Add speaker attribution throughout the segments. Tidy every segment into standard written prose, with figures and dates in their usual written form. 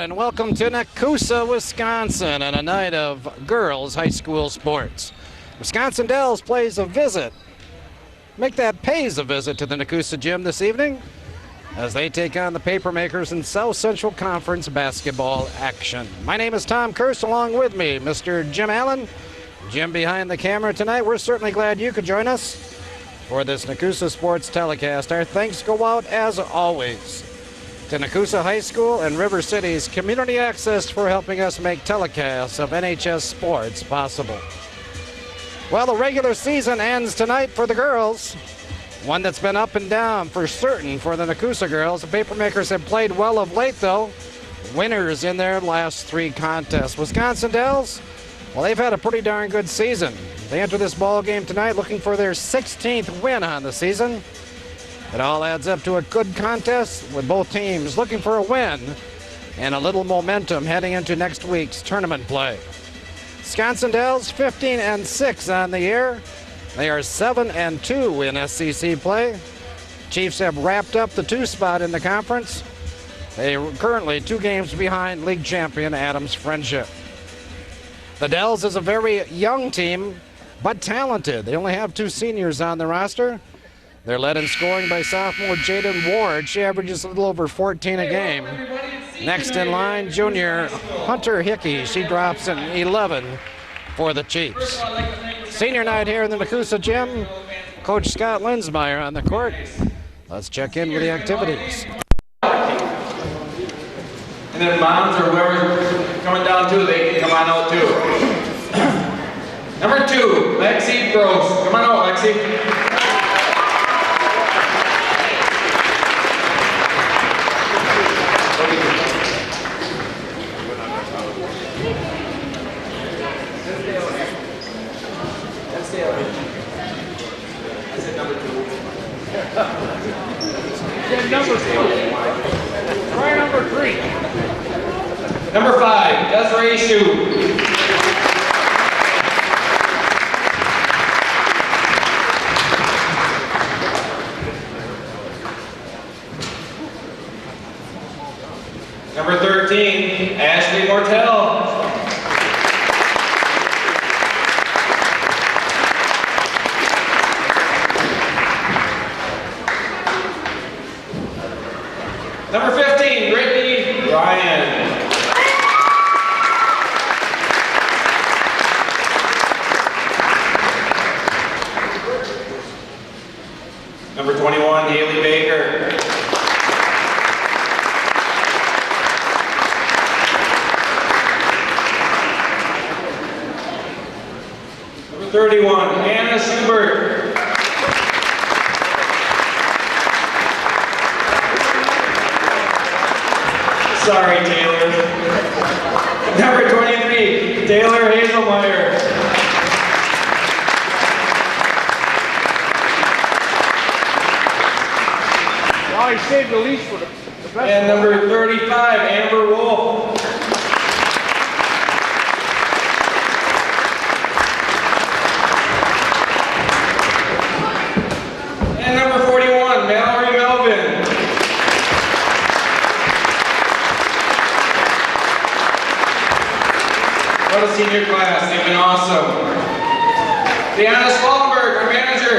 Speaker 1: and welcome to Nekoosa, Wisconsin, and a night of girls high school sports. Wisconsin Dells plays a visit. Make that pays a visit to the Nekoosa gym this evening as they take on the Papermakers in South Central Conference basketball action. My name is Tom Kirst, along with me, Mr. Jim Allen. Jim behind the camera tonight. We're certainly glad you could join us for this Nekoosa Sports telecast. Our thanks go out, as always, to Nekoosa High School and River City's Community Access for helping us make telecasts of NHS sports possible. Well, the regular season ends tonight for the girls. One that's been up and down for certain for the Nekoosa girls. The Papermakers have played well of late, though. Winners in their last three contests. Wisconsin Dells, well, they've had a pretty darn good season. They enter this ball game tonight looking for their 16th win on the season. It all adds up to a good contest with both teams looking for a win and a little momentum heading into next week's tournament play. Wisconsin Dells 15-6 on the year. They are 7-2 in SCC play. Chiefs have wrapped up the 2 spot in the conference. They are currently 2 games behind league champion Adams Friendship. The Dells is a very young team, but talented. They only have 2 seniors on the roster. They're led in scoring by sophomore Jaden Ward. She averages a little over 14 a game. Next in line, junior Hunter Hickey. She drops in 11 for the Chiefs. Senior night here in the Nekoosa gym. Coach Scott Linsmeyer on the court. Let's check in with the activities.
Speaker 2: And then moms or whoever's coming down too, they can come on out too. Number 2, Lexi Gross. Come on out, Lexi.
Speaker 3: Number 2. Try number 3.
Speaker 2: Number 5, Desiree Shu. Number 13, Ashley Mortel. Number 15, Brittany Ryan. Number 21, Haley Baker. Number 31, Anna Schubert. Sorry, Taylor. Number 23, Taylor Hazelmeyer.
Speaker 3: Well, he saved the least for the best.
Speaker 2: And number 35, Amber Wolf. And number 41, Mallory Melvin. What a senior class, they've been awesome. Deanna Spallenberg, our manager.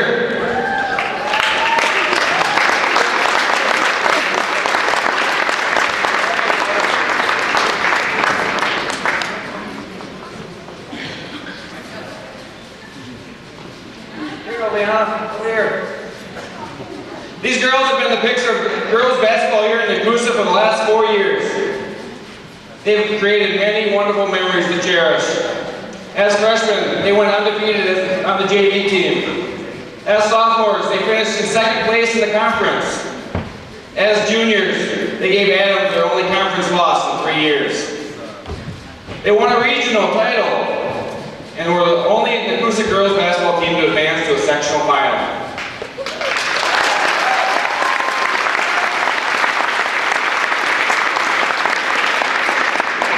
Speaker 2: Here you go, Leanna, over here. These girls have been the picture of girls basketball here in Nekoosa for the last 4 years. They've created many wonderful memories to cherish. As freshmen, they went undefeated on the JV team. As sophomores, they finished in 2nd place in the conference. As juniors, they gave Adams their only conference loss in 3 years. They won a regional title and were the only Nekoosa girls basketball team to advance to a sectional final.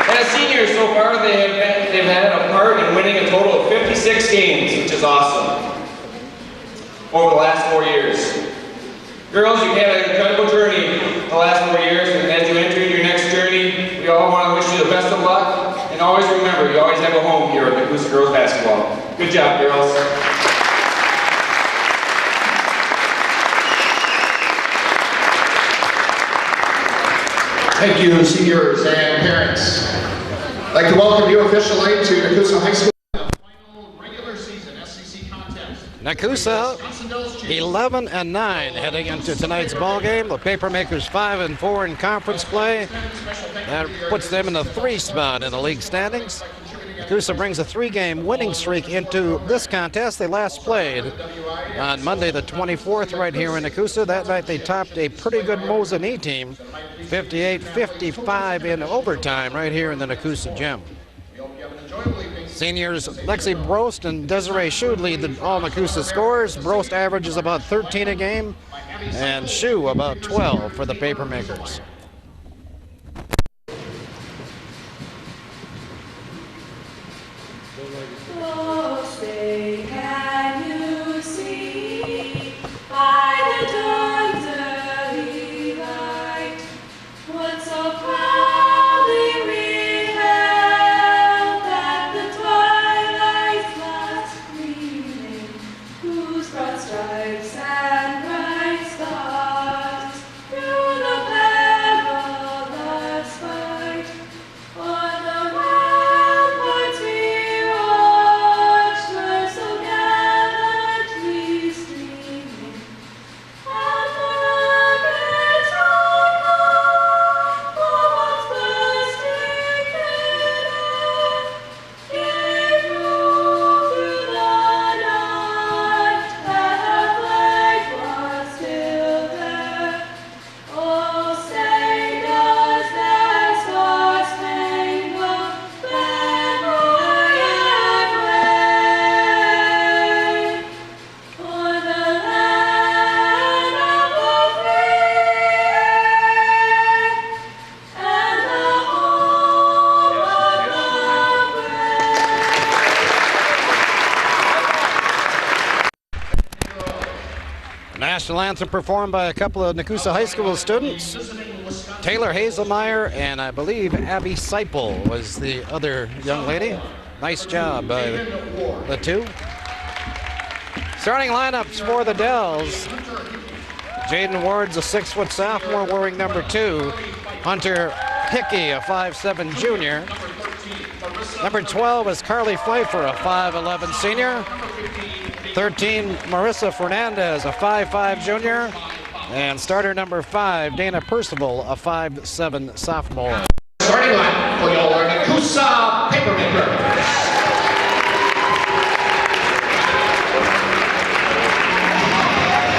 Speaker 2: As seniors so far, they've had a part in winning a total of 56 games, which is awesome, over the last 4 years. Girls, you've had an incredible journey the last 4 years, and as you enter your next journey, we we all want to wish you the best of luck. And always remember, you always have a home here at Nekoosa Girls Basketball. Good job, girls.
Speaker 4: Thank you, seniors and parents. I'd like to welcome you officially to Nekoosa High School. Final regular season SCC contest.
Speaker 1: Nekoosa 11-9 heading into tonight's ball game. The Papermakers 5-4 in conference play. That puts them in the 3 spot in the league standings. Nekoosa brings a 3-game winning streak into this contest. They last played on Monday the 24th right here in Nekoosa. That night they topped a pretty good Mosinee team, 58-55 in overtime right here in the Nekoosa gym. Seniors Lexi Brost and Desiree Shue lead the all Nekoosa scorers. Brost averages about 13 a game and Shue about 12 for the Papermakers.
Speaker 5: Oh, say, can you see by the dawn's early light what so proudly we held at the twilight's last gleaming, whose broad stripes and bright stars through the perilous fight o'er the ramparts we watched were so gallantly streaming, and the rockets on high, once bursting cannon, gave proof through the night that our flag was still there. Oh, say does that star-spangled banner yet wave o'er the land of the free and the home of the brave?
Speaker 1: National anthem performed by a couple of Nekoosa High School students. Taylor Hazelmeyer and I believe Abby Seipel was the other young lady. Nice job by the two. Starting lineups for the Dells. Jaden Ward's a 6-foot sophomore wearing number 2. Hunter Hickey, a 5'7 junior. Number 12 is Carly Pfeiffer, a 5'11 senior. 13, Marissa Fernandez, a 5'5 junior. And starter number 5, Dana Percival, a 5'7 sophomore.
Speaker 4: Starting line for your Nekoosa Papermakers.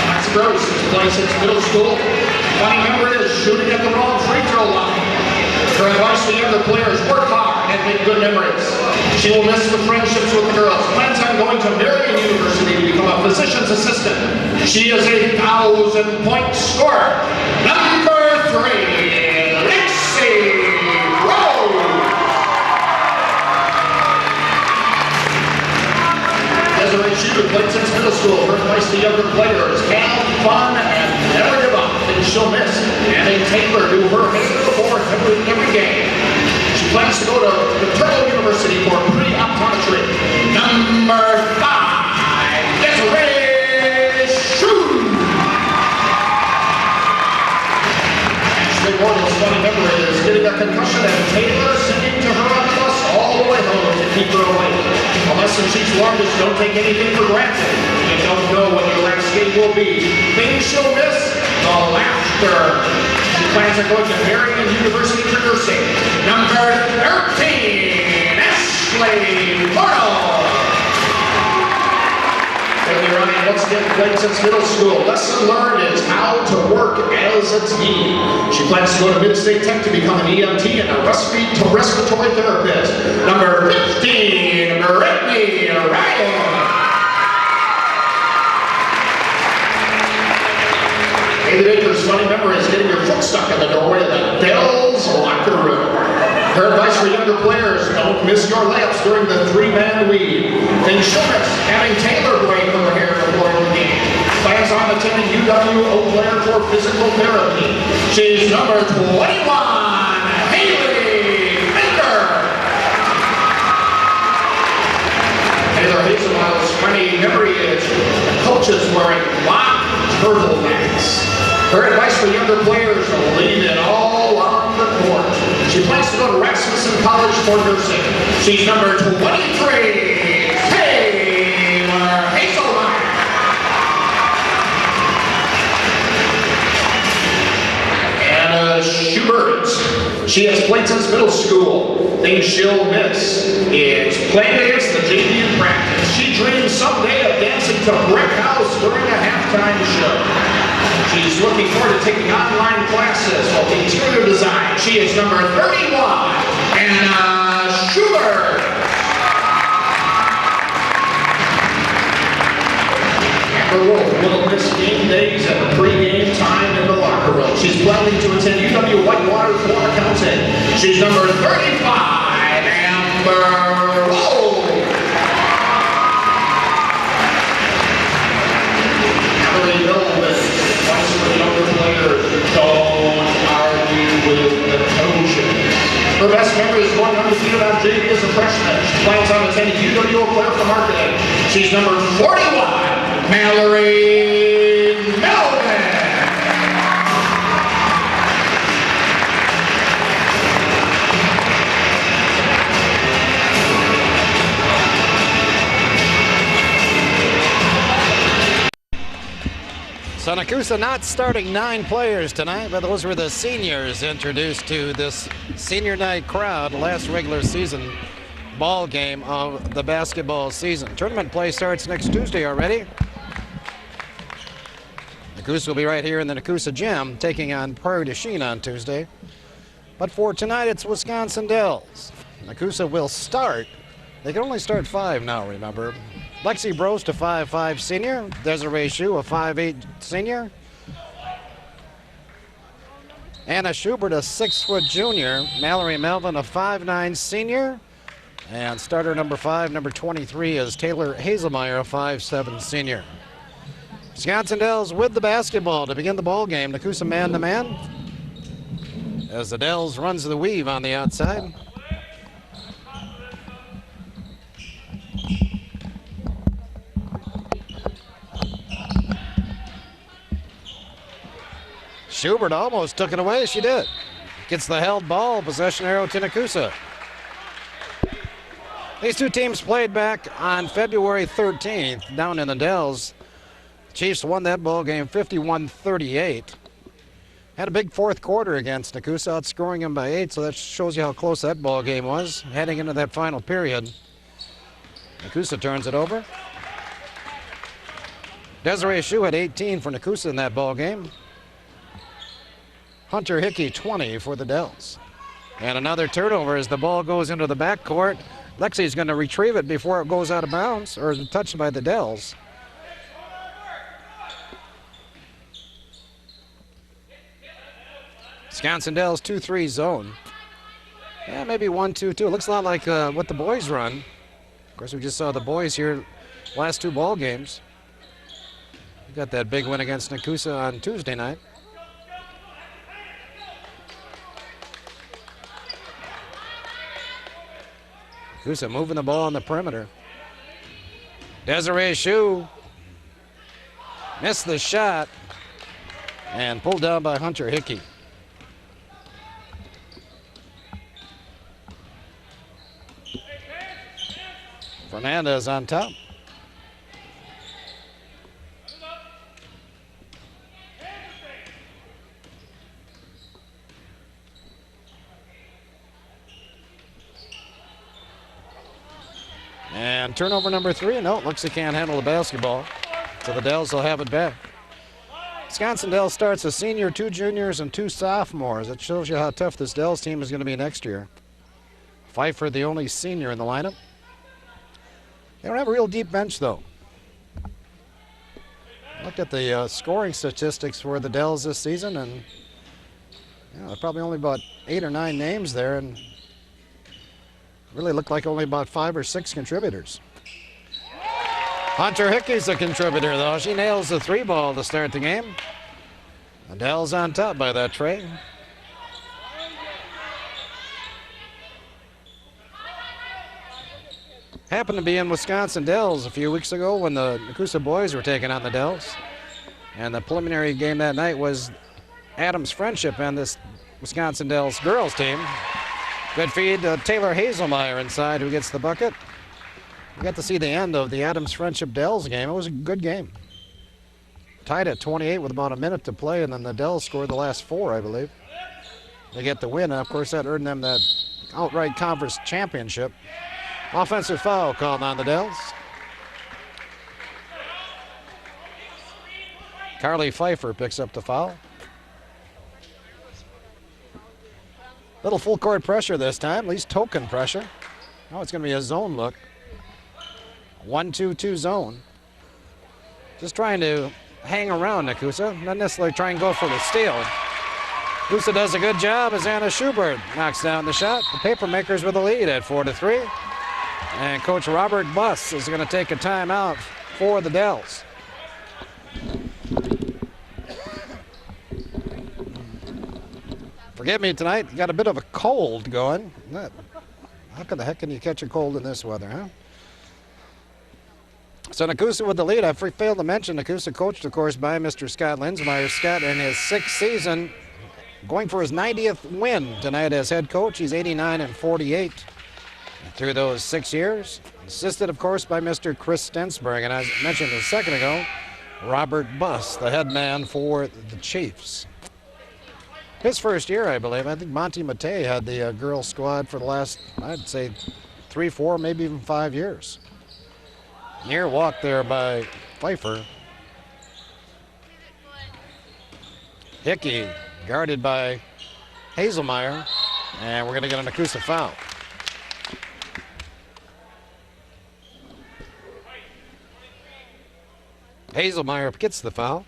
Speaker 4: Max Gross is 26 middle school. Funny member is shooting at the wrong free throw line. Her advice to younger players: work hard and make good memories. She will miss the friendships with the girls. Plans on going to Marion University to become a physician's assistant. She is a 1,000-point scorer. Number 3, Lexi Rose. Desiree Shue played since middle school. Her advice to younger players: have fun and never give up. Things she'll miss. Annie Taylor do her hair before every game. She plans to go to the Turtle University for pre-optometry. Number 5, Desiree Shue. Ashley Wardle's funny memory is getting a concussion and Taylor sending to her on the bus all the way home to keep her awake. A lesson she's learned is don't take anything for granted. You don't know when your last game will be. Things she'll miss: the laughter. She plans on going to Marion University for nursing. Number 13, Ashley Portal. Bailey Ryan once again played since middle school. Lesson learned is how to work as a team. She plans to go to Mid-State Tech to become an EMT and a respiratory therapist. Number 15, Brittany Ryan. Haley Baker's funny memory is getting your foot stuck in the doorway of the Dells locker room. Her advice for younger players: don't miss your layups during the 3-man weave. Things she'll miss: having Taylor braid her hair before the game. Plans on attending UW Eau Claire for physical therapy. She's number 21, Haley younger players will leave it all on the court. She plans to go to Rasmussen College for nursing. She's number 23, Taylor Hazelmeyer. Anna Schubert. She has played since middle school. Things she'll miss is playing against the JV in practice. She dreams someday of dancing to Brick House during a halftime show. She's looking forward to taking online classes for interior design. She is number 31, Anna Schubert. Amber Wolf will miss game days at the pregame time in the locker room. She's planning to attend UW Whitewater for accounting. She's number 35, Amber Wolf. Emily Millman, once for the younger players, don't argue with the coaches. Her best memory is going undefeated on JV as a freshman. She plans on attending UW Eau Claire for marketing. She's number 41. Mallory Melvin.
Speaker 1: So Nekoosa not starting 9 players tonight, but those were the seniors introduced to this senior night crowd, last regular season ball game of the basketball season. Tournament play starts next Tuesday already. Nekoosa will be right here in the Nekoosa gym taking on Prairie du Chien on Tuesday. But for tonight, it's Wisconsin Dells. Nekoosa will start. They can only start 5 now, remember. Lexi Brost, a 5'5 senior. Desiree Shu, a 5'8 senior. Anna Schubert, a 6-foot junior. Mallory Melvin, a 5'9 senior. And starter number 5, number 23, is Taylor Hazelmeyer, a 5'7 senior. Wisconsin Dells with the basketball to begin the ball game. Nekoosa man-to-man as the Dells runs the weave on the outside. Schubert almost took it away. She did. Gets the held ball. Possession arrow to Nekoosa. These two teams played back on February 13th down in the Dells. Chiefs won that ball game 51-38. Had a big fourth quarter against Nekoosa, outscoring them by 8, so that shows you how close that ball game was heading into that final period. Nekoosa turns it over. Desiree Shu had 18 for Nekoosa in that ball game. Hunter Hickey 20 for the Dells. And another turnover as the ball goes into the backcourt. Lexi's going to retrieve it before it goes out of bounds or touched by the Dells. Wisconsin Dells 2-3 zone. Yeah, maybe 1-2-2. It looks a lot like what the boys run. Of course, we just saw the boys here last 2 ball games. We got that big win against Nekoosa on Tuesday night. Nekoosa moving the ball on the perimeter. Desiree Shu missed the shot and pulled down by Hunter Hickey. Fernandez on top. And turnover number 3. No, looks like he can't handle the basketball. So the Dells will have it back. Wisconsin Dells starts a senior, 2 juniors, and 2 sophomores. It shows you how tough this Dells team is going to be next year. Pfeiffer, the only senior in the lineup. They don't have a real deep bench, though. Looked at the scoring statistics for the Dells this season, and probably only about 8 or 9 names there, and really looked like only about 5 or 6 contributors. Hunter Hickey's a contributor, though. She nails the 3 ball to start the game. The Dells on top by that tray. Happened to be in Wisconsin Dells a few weeks ago when the Nekoosa boys were taking on the Dells. And the preliminary game that night was Adams Friendship and this Wisconsin Dells girls team. Good feed to Taylor Hazelmeyer inside, who gets the bucket. We got to see the end of the Adams Friendship Dells game. It was a good game. Tied at 28 with about a minute to play, and then the Dells scored the last 4, I believe. They get the win, and of course that earned them that outright conference championship. Offensive foul called on the Dells. Carly Pfeiffer picks up the foul. Little full court pressure this time, at least token pressure. Now it's going to be a zone look. 1-2-2 zone. Just trying to hang around Nekoosa, not necessarily try and go for the steal. Nekoosa does a good job as Anna Schubert knocks down the shot. The Papermakers with the lead at 4-3. And Coach Robert Buss is going to take a timeout for the Dells. Forgive me tonight, got a bit of a cold going. How the heck can you catch a cold in this weather, huh? So Nekoosa with the lead. I failed to mention Nekoosa coached, of course, by Mr. Scott Linsmeyer. Scott in his 6th season, going for his 90th win tonight as head coach. He's 89-48 through those 6 years. Assisted, of course, by Mr. Chris Stensberg. And as I mentioned a second ago, Robert Buss, the head man for the Chiefs. His first year, I believe. I think Monty Matei had the girls squad for the last, I'd say, 3, 4, maybe even 5 years. Near walk there by Pfeiffer. Hickey guarded by Hazelmeyer. And we're going to get a Nekoosa foul. Hazelmeyer gets the foul.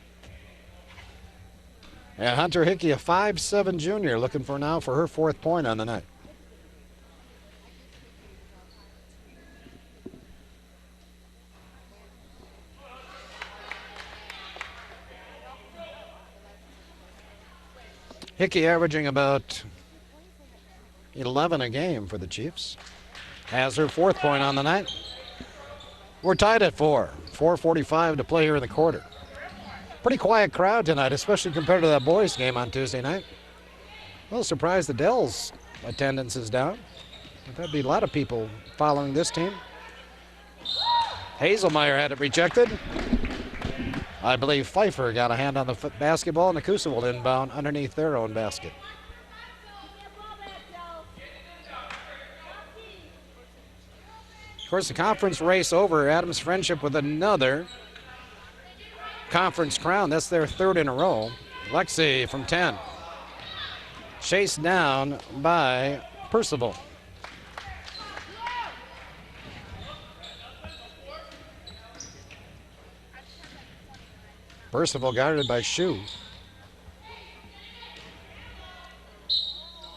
Speaker 1: And Hunter Hickey, a 5'7" junior, looking for now for her 4th point on the night. Hickey averaging about 11 a game for the Chiefs. Has her 4th point on the night. We're tied at 4. 4:45 to play here in the quarter. Pretty quiet crowd tonight, especially compared to that boys game on Tuesday night. A little surprised the Dells attendance is down. There'd be a lot of people following this team. Hazelmeyer had it rejected. I believe Pfeiffer got a hand on the basketball. Nekoosa will inbound underneath their own basket. Of course, the conference race over. Adams Friendship with another conference crown. That's their 3rd in a row. Lexi from 10. Chased down by Percival. Percival guarded by Shu.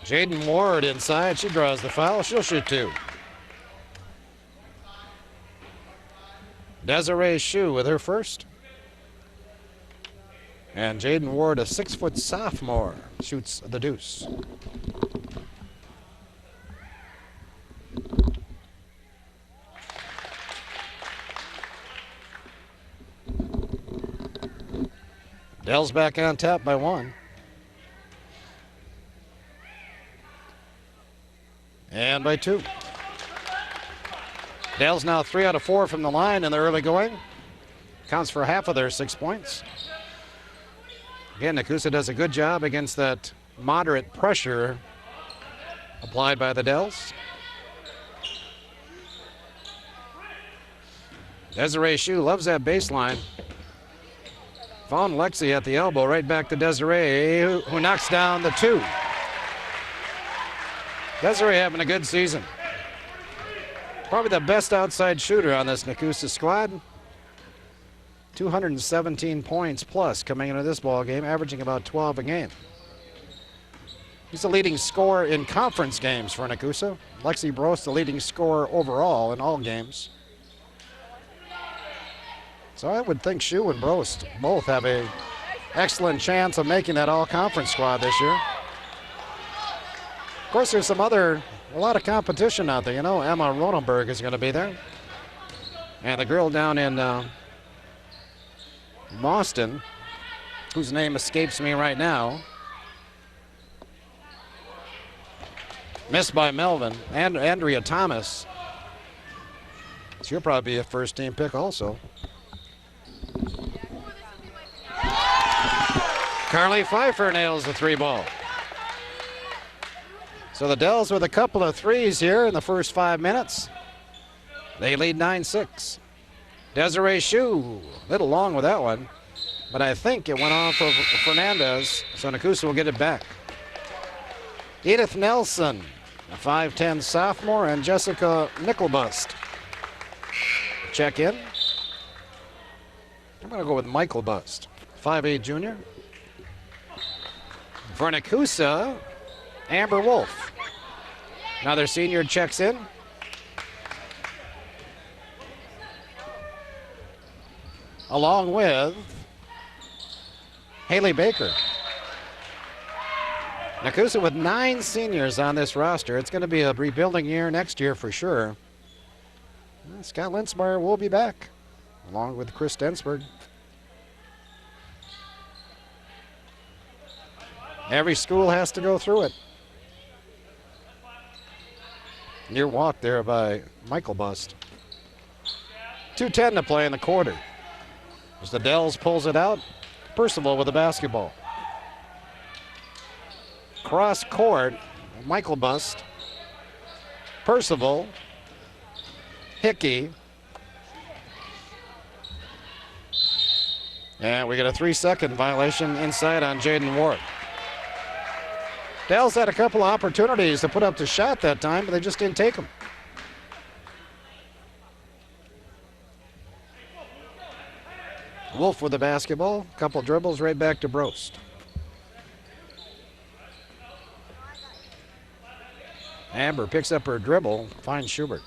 Speaker 1: Jaden Ward inside. She draws the foul. She'll shoot 2. Desiree Shu with her first. And Jaden Ward, a 6-foot sophomore, shoots the deuce. Dell's back on top by 1. And by 2. Dell's now 3 out of 4 from the line in the early going. Counts for half of their 6 points. Again, Nekoosa does a good job against that moderate pressure applied by the Dells. Desiree Shu loves that baseline. Found Lexi at the elbow, right back to Desiree, who knocks down the 2. Desiree having a good season. Probably the best outside shooter on this Nekoosa squad. 217 points plus coming into this ball game, averaging about 12 a game. He's the leading scorer in conference games for Nekoosa. Lexi Brost, the leading scorer overall in all games. So I would think Shu and Brost both have an excellent chance of making that all-conference squad this year. Of course, there's a lot of competition out there. You know, Emma Ronenberg is going to be there. And the girl down in Boston, whose name escapes me right now, Missed by Melvin and Andrea Thomas. She'll probably be a first team pick also. Carly Pfeiffer nails the 3 ball. So the Dells with a couple of threes here in the first 5 minutes. They lead 9-6. Desiree Shue, a little long with that one, but I think it went off of Fernandez, so Nekoosa will get it back. Edith Nelson, a 5'10 sophomore, and Jessica Nickelbust. Check in. I'm going to go with Michael Bust, 5'8 junior. For Nekoosa, Amber Wolf. Another senior checks in. Along with Haley Baker. Nekoosa with 9 seniors on this roster. It's going to be a rebuilding year next year for sure. Scott Linsmeyer will be back, along with Chris Densberg. Every school has to go through it. Near walk there by Michael Bust. 2:10 to play in the quarter. As the Dells pulls it out, Percival with the basketball. Cross court, Michael Bust, Percival, Hickey, and we get a 3-second violation inside on Jaden Ward. Dells had a couple of opportunities to put up the shot that time, but they just didn't take them. Wolf with the basketball, couple dribbles right back to Brost. Amber picks up her dribble, finds Schubert.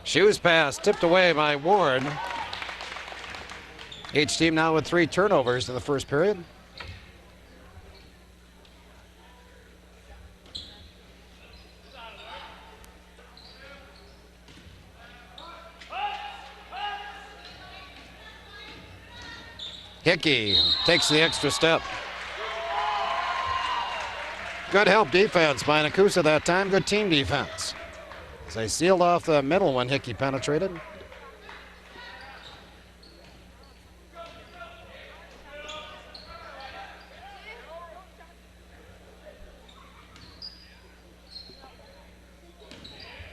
Speaker 1: Shoes pass tipped away by Ward. Each team now with 3 turnovers in the first period. Hickey takes the extra step. Good help defense by Nekoosa that time. Good team defense. As they sealed off the middle when Hickey penetrated.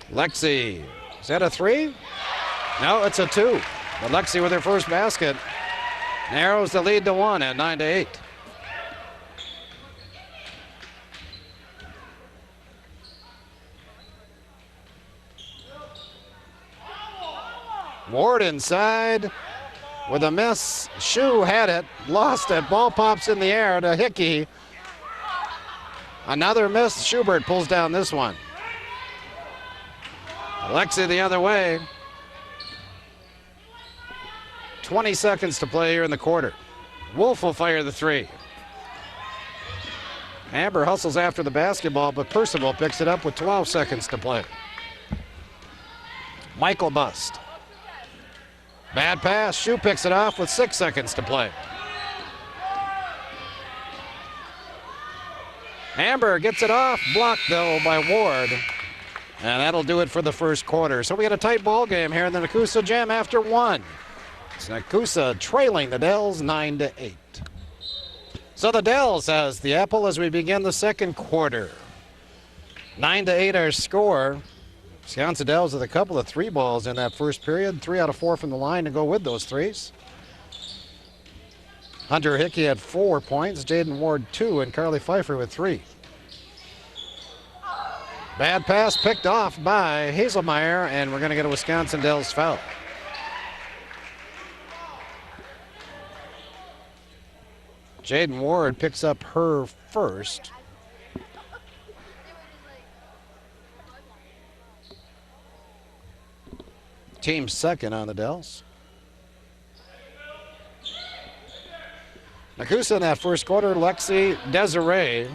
Speaker 1: Lexi, is that a 3? No, it's a 2. But Lexi with her first basket narrows the lead to 1 at 9-8. Ward inside with a miss. Shue had it, lost it. Ball pops in the air to Hickey. Another miss. Schubert pulls down this one. Alexi the other way. 20 seconds to play here in the quarter. Wolf will fire the 3. Amber hustles after the basketball, but Percival picks it up with 12 seconds to play. Michael Bust. Bad pass. Shue picks it off with 6 seconds to play. Amber gets it off. Blocked, though, by Ward. And that'll do it for the first quarter. So we had a tight ball game here in the Nekoosa Gym after 1. It's Nekoosa trailing the Dells 9-8. So the Dells has the apple as we begin the second quarter. 9-8 our score. Wisconsin Dells with a couple of 3 balls in that first period. 3 out of 4 from the line to go with those 3s. Hunter Hickey had 4 points. Jaden Ward 2 and Carly Pfeiffer with 3. Bad pass picked off by Hazelmeyer, and we're going to get a Wisconsin Dells foul. Jaden Ward picks up her first. Team second on the Dells. Nekoosa in that first quarter, Lexi, Desiree,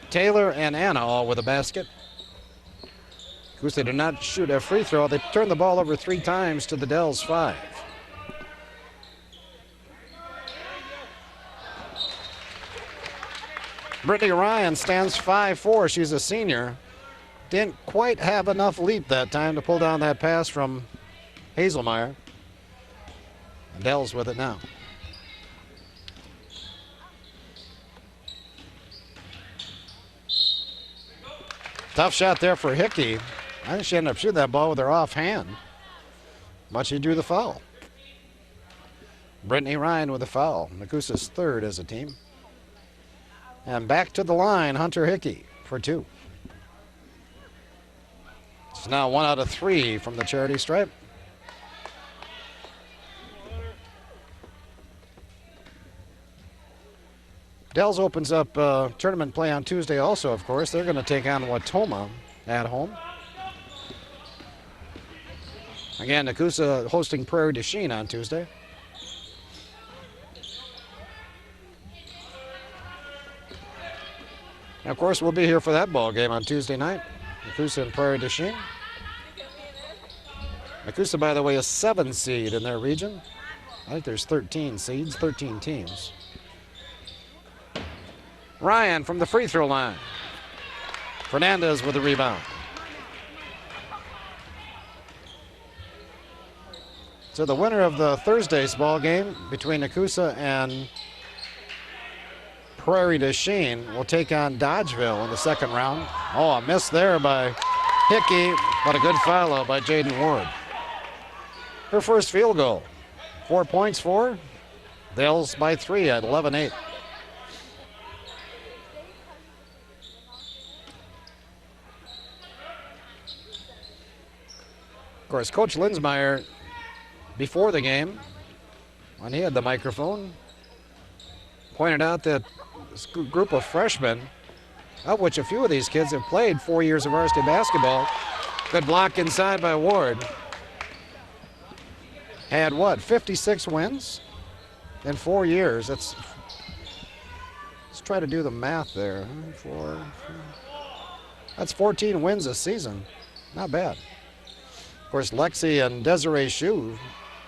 Speaker 1: Taylor, and Anna all with a basket. Nekoosa did not shoot a free throw. They turned the ball over 3 times to the Dells 5. Brittany Ryan stands 5'4". She's a senior. Didn't quite have enough leap that time to pull down that pass from Hazelmeyer. Dells with it now. Tough shot there for Hickey. I think she ended up shooting that ball with her offhand, but she drew the foul. Brittany Ryan with the foul. Nekoosa's 3rd as a team. And back to the line, Hunter Hickey for 2. It's now 1 out of 3 from the charity stripe. Dells opens up tournament play on Tuesday also, of course. They're going to take on Watoma at home. Again, Nekoosa hosting Prairie du Chien on Tuesday. And of course, we'll be here for that ball game on Tuesday night. Nekoosa and Prairie du Chien. Nekoosa, by the way, is 7 seed in their region. I think there's 13 seeds, 13 teams. Ryan from the free throw line. Fernandez with the rebound. So the winner of the Thursday's ball game between Nekoosa and Prairie du Chien will take on Dodgeville in the second round. Oh, a miss there by Hickey, but a good follow by Jaden Ward. Her first field goal. 4 points for her. Dells by 3 at 11-8. Of course, Coach Linsmeyer, before the game, when he had the microphone, pointed out that this group of freshmen, of which a few of these kids have played 4 years of varsity basketball, good block inside by Ward, had what, 56 wins in 4 years? Let's try to do the math there. That's 14 wins a season. Not bad. Of course, Lexi and Desiree Shue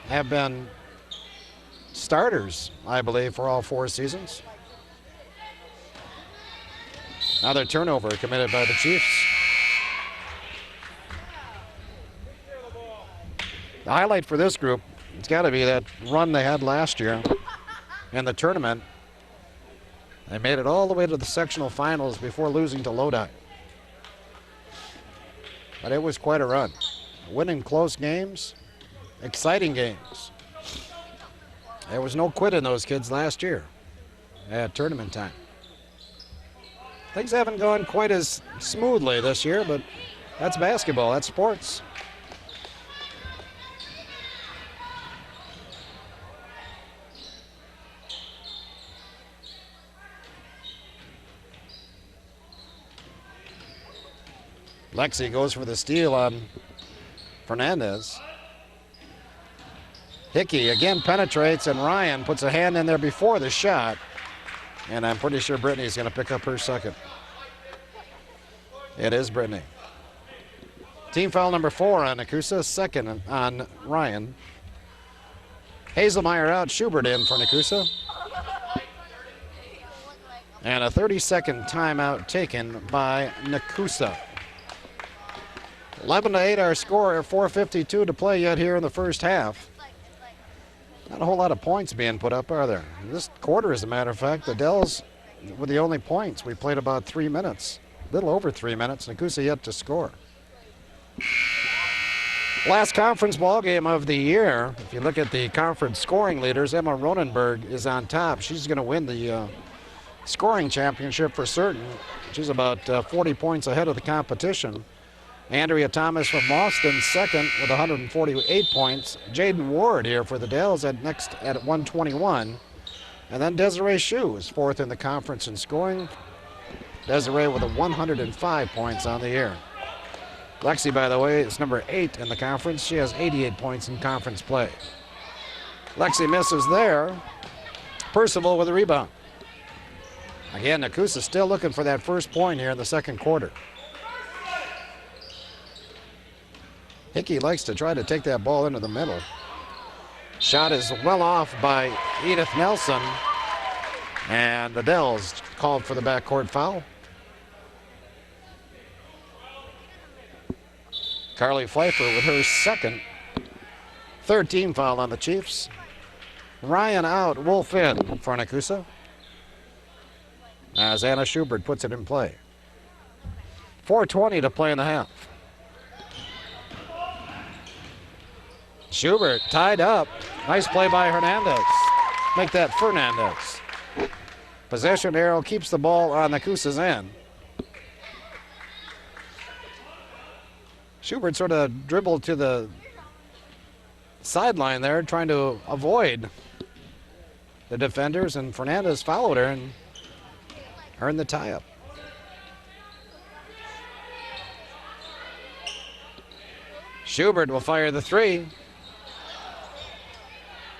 Speaker 1: have been starters, I believe, for all 4 seasons. Another turnover committed by the Chiefs. The highlight for this group, it's got to be that run they had last year in the tournament. They made it all the way to the sectional finals before losing to Lodi. But it was quite a run. Winning close games, exciting games. There was no quit in those kids last year at tournament time. Things haven't gone quite as smoothly this year, but that's basketball, that's sports. Lexi goes for the steal on Fernandez. Hickey again penetrates, and Ryan puts a hand in there before the shot. And I'm pretty sure Brittany's going to pick up her second. It is Brittany. Team foul number 4 on Nekoosa, second on Ryan. Hazelmeyer out, Schubert in for Nekoosa. And a 30-second timeout taken by Nekoosa. 11-8 our score, 4:52 to play yet here in the first half. Not a whole lot of points being put up, are there? This quarter, as a matter of fact, the Dells were the only points. We played about 3 minutes, a little over 3 minutes. Nekoosa yet to score. Last conference ball game of the year. If you look at the conference scoring leaders, Emma Ronenberg is on top. She's going to win the scoring championship for certain. She's about 40 points ahead of the competition. Andrea Thomas from Boston second with 148 points. Jaden Ward here for the Dells at 121. And then Desiree Shue is fourth in the conference in scoring. Desiree with 105 points on the year. Lexi, by the way, is number 8 in the conference. She has 88 points in conference play. Lexi misses there. Percival with a rebound. Again, Nekoosa still looking for that first point here in the second quarter. Hickey likes to try to take that ball into the middle. Shot is well off by Edith Nelson. And the Dells called for the backcourt foul. Carly Pfeiffer with her third team foul on the Chiefs. Ryan out, Wolf in for Nekoosa. As Anna Schubert puts it in play. 4:20 to play in the half. Schubert tied up. Nice play by Hernandez. Make that Fernandez. Possession arrow keeps the ball on Nekoosa's end. Schubert sort of dribbled to the sideline there, trying to avoid the defenders, and Fernandez followed her and earned the tie-up. Schubert will fire the three.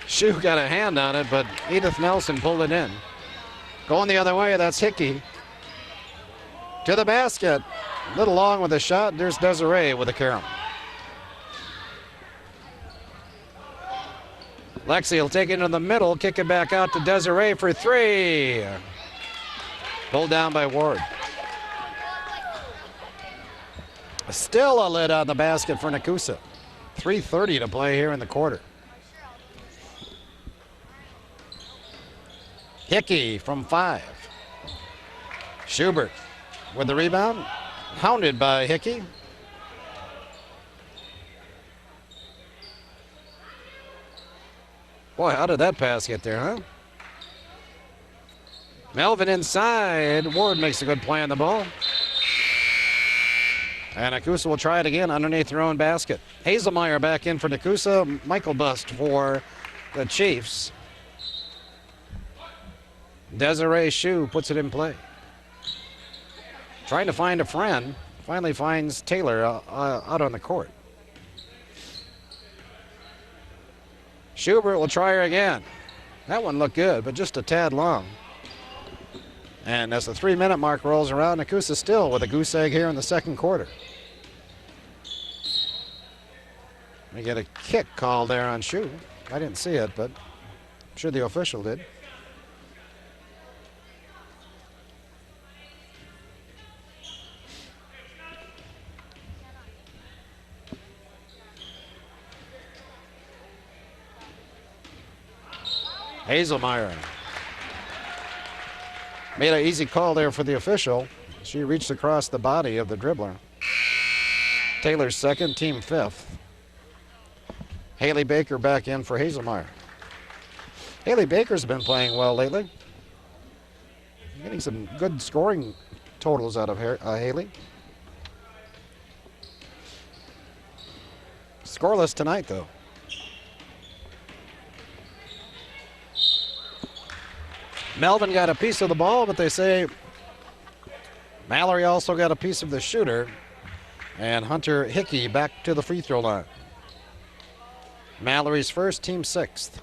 Speaker 1: Shu got a hand on it, but Edith Nelson pulled it in. Going the other way, that's Hickey. To the basket. A little long with the shot. There's Desiree with a carom. Lexi will take it into the middle, kick it back out to Desiree for three. Pulled down by Ward. Still a lid on the basket for Nekoosa. 3:30 to play here in the quarter. Hickey from 5. Schubert with the rebound. Hounded by Hickey. Boy, how did that pass get there, huh? Melvin inside. Ward makes a good play on the ball. And Nekoosa will try it again underneath their own basket. Hazelmeyer back in for Nekoosa. Michael Bust for the Chiefs. Desiree Shu puts it in play. Trying to find a friend. Finally finds Taylor out on the court. Schubert will try her again. That one looked good, but just a tad long. And as the 3-minute mark rolls around, Nekoosa still with a goose egg here in the second quarter. We get a kick call there on Shu. I didn't see it, but I'm sure the official did. Hazelmeyer made an easy call there for the official. She reached across the body of the dribbler. Taylor's second, team 5th. Haley Baker back in for Hazelmeyer. Haley Baker's been playing well lately. Getting some good scoring totals out of Haley. Scoreless tonight, though. Melvin got a piece of the ball, but they say Mallory also got a piece of the shooter. And Hunter Hickey back to the free throw line. Mallory's first, team 6th.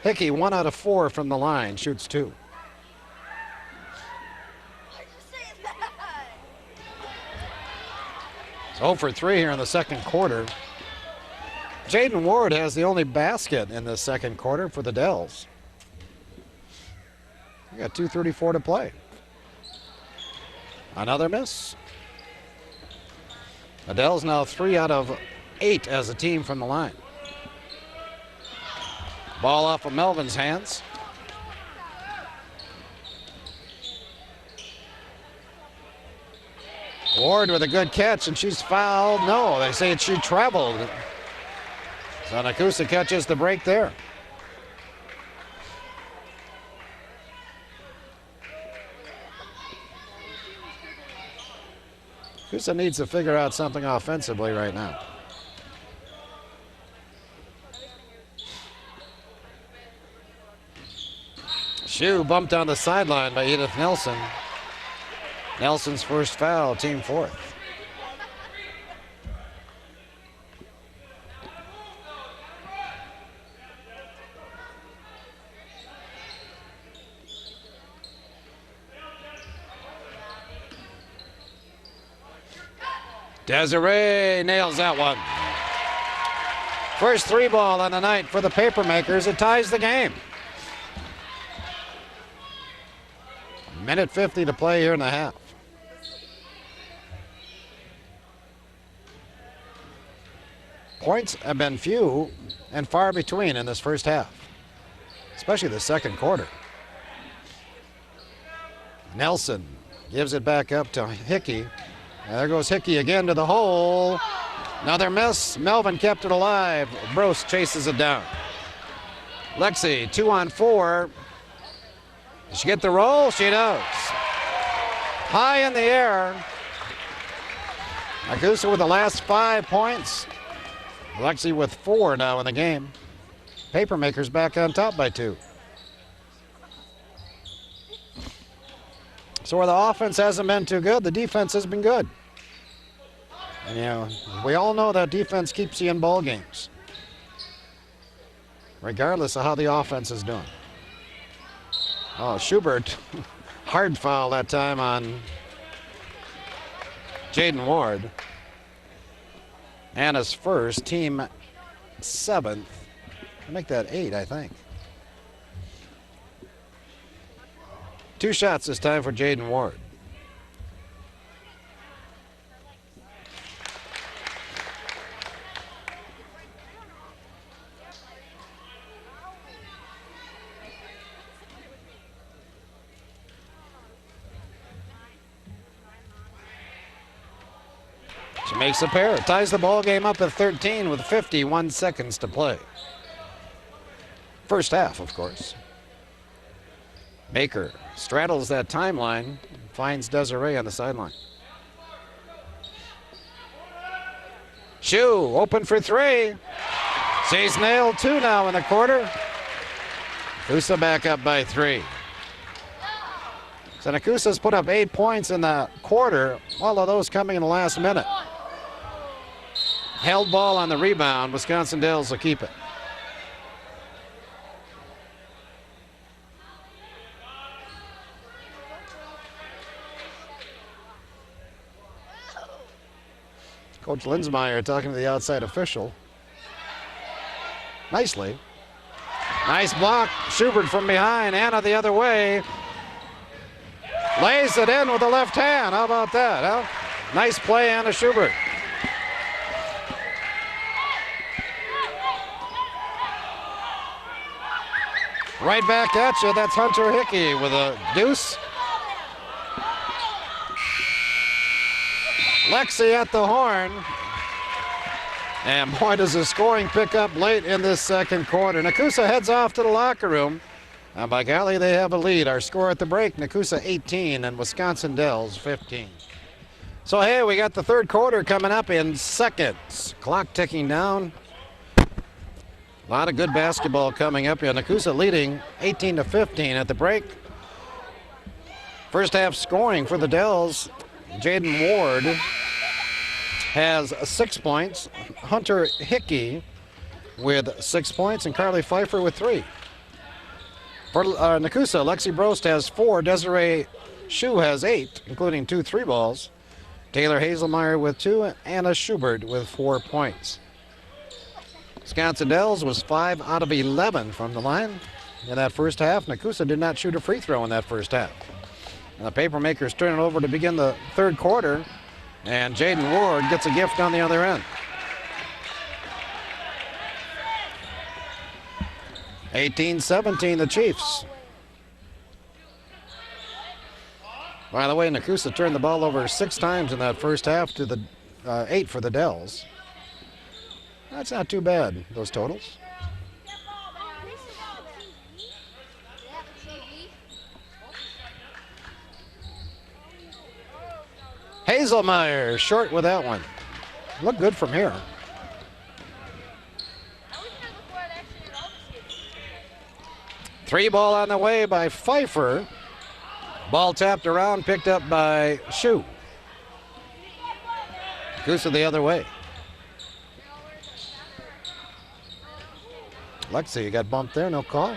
Speaker 1: Hickey 1 out of 4 from the line, shoots 2. It's 0 for 3 here in the second quarter. Jaden Ward has the only basket in the second quarter for the Dells. We got 2:34 to play. Another miss. The Dells now 3 out of 8 as a team from the line. Ball off of Melvin's hands. Ward with a good catch, and she's fouled. No, they say she traveled. So Nekoosa catches the break there. Nekoosa needs to figure out something offensively right now. Shoe bumped on the sideline by Edith Nelson. Nelson's first foul, team 4th. Desiree nails that one. First 3-ball on the night for the Papermakers. It ties the game. Minute 50 to play here in the half. Points have been few and far between in this first half, especially the second quarter. Nelson gives it back up to Hickey. There goes Hickey again to the hole. Another miss. Melvin kept it alive. Brose chases it down. Lexi, 2-on-4. Does she get the roll? She does. High in the air. Nekoosa with the last 5 points. Lexi with 4 now in the game. Papermakers back on top by 2. So where the offense hasn't been too good, the defense has been good. And, you know, we all know that defense keeps you in ball games, regardless of how the offense is doing. Oh, Schubert, hard foul that time on Jaden Ward. Anna's first, team 7th. Make that 8, I think. 2 shots this time for Jaden Ward. She makes a pair, ties the ball game up at 13 with 51 seconds to play. First half, of course. Baker straddles that timeline, finds Desiree on the sideline. Shu open for 3. She's nailed 2 now in the quarter. Nekoosa back up by 3. So Nekoosa's put up 8 points in the quarter, all of those coming in the last minute. Held ball on the rebound. Wisconsin Dells will keep it. Coach Linsmeyer talking to the outside official. Nicely. Nice block. Schubert from behind. Anna the other way. Lays it in with the left hand. How about that, huh? Nice play, Anna Schubert. Right back at you. That's Hunter Hickey with a deuce. Lexi at the horn. And boy, does the scoring pick up late in this second quarter. Nekoosa heads off to the locker room. And by golly, they have a lead. Our score at the break, Nekoosa 18 and Wisconsin Dells 15. So, hey, we got the third quarter coming up in seconds. Clock ticking down. A lot of good basketball coming up here. Nekoosa leading 18-15 at the break. First half scoring for the Dells. Jaden Ward has 6 points. Hunter Hickey with 6 points, and Carly Pfeiffer with 3. For Nekoosa, Lexi Brost has 4. Desiree Shu has 8, including 2 3-balls. Taylor Hazelmeyer with 2, and Anna Schubert with 4 points. Wisconsin Dells was 5 out of 11 from the line in that first half. Nekoosa did not shoot a free throw in that first half. And the Papermakers turn it over to begin the third quarter, and Jaden Ward gets a gift on the other end. 18-17, the Chiefs. By the way, Nekoosa turned the ball over 6 times in that first half to the 8 for the Dells. That's not too bad, those totals. Hazelmeyer short with that one. Looked good from here. Three ball on the way by Pfeiffer. Ball tapped around, picked up by Shu. Nekoosa the other way. Lexi, you got bumped there, no call.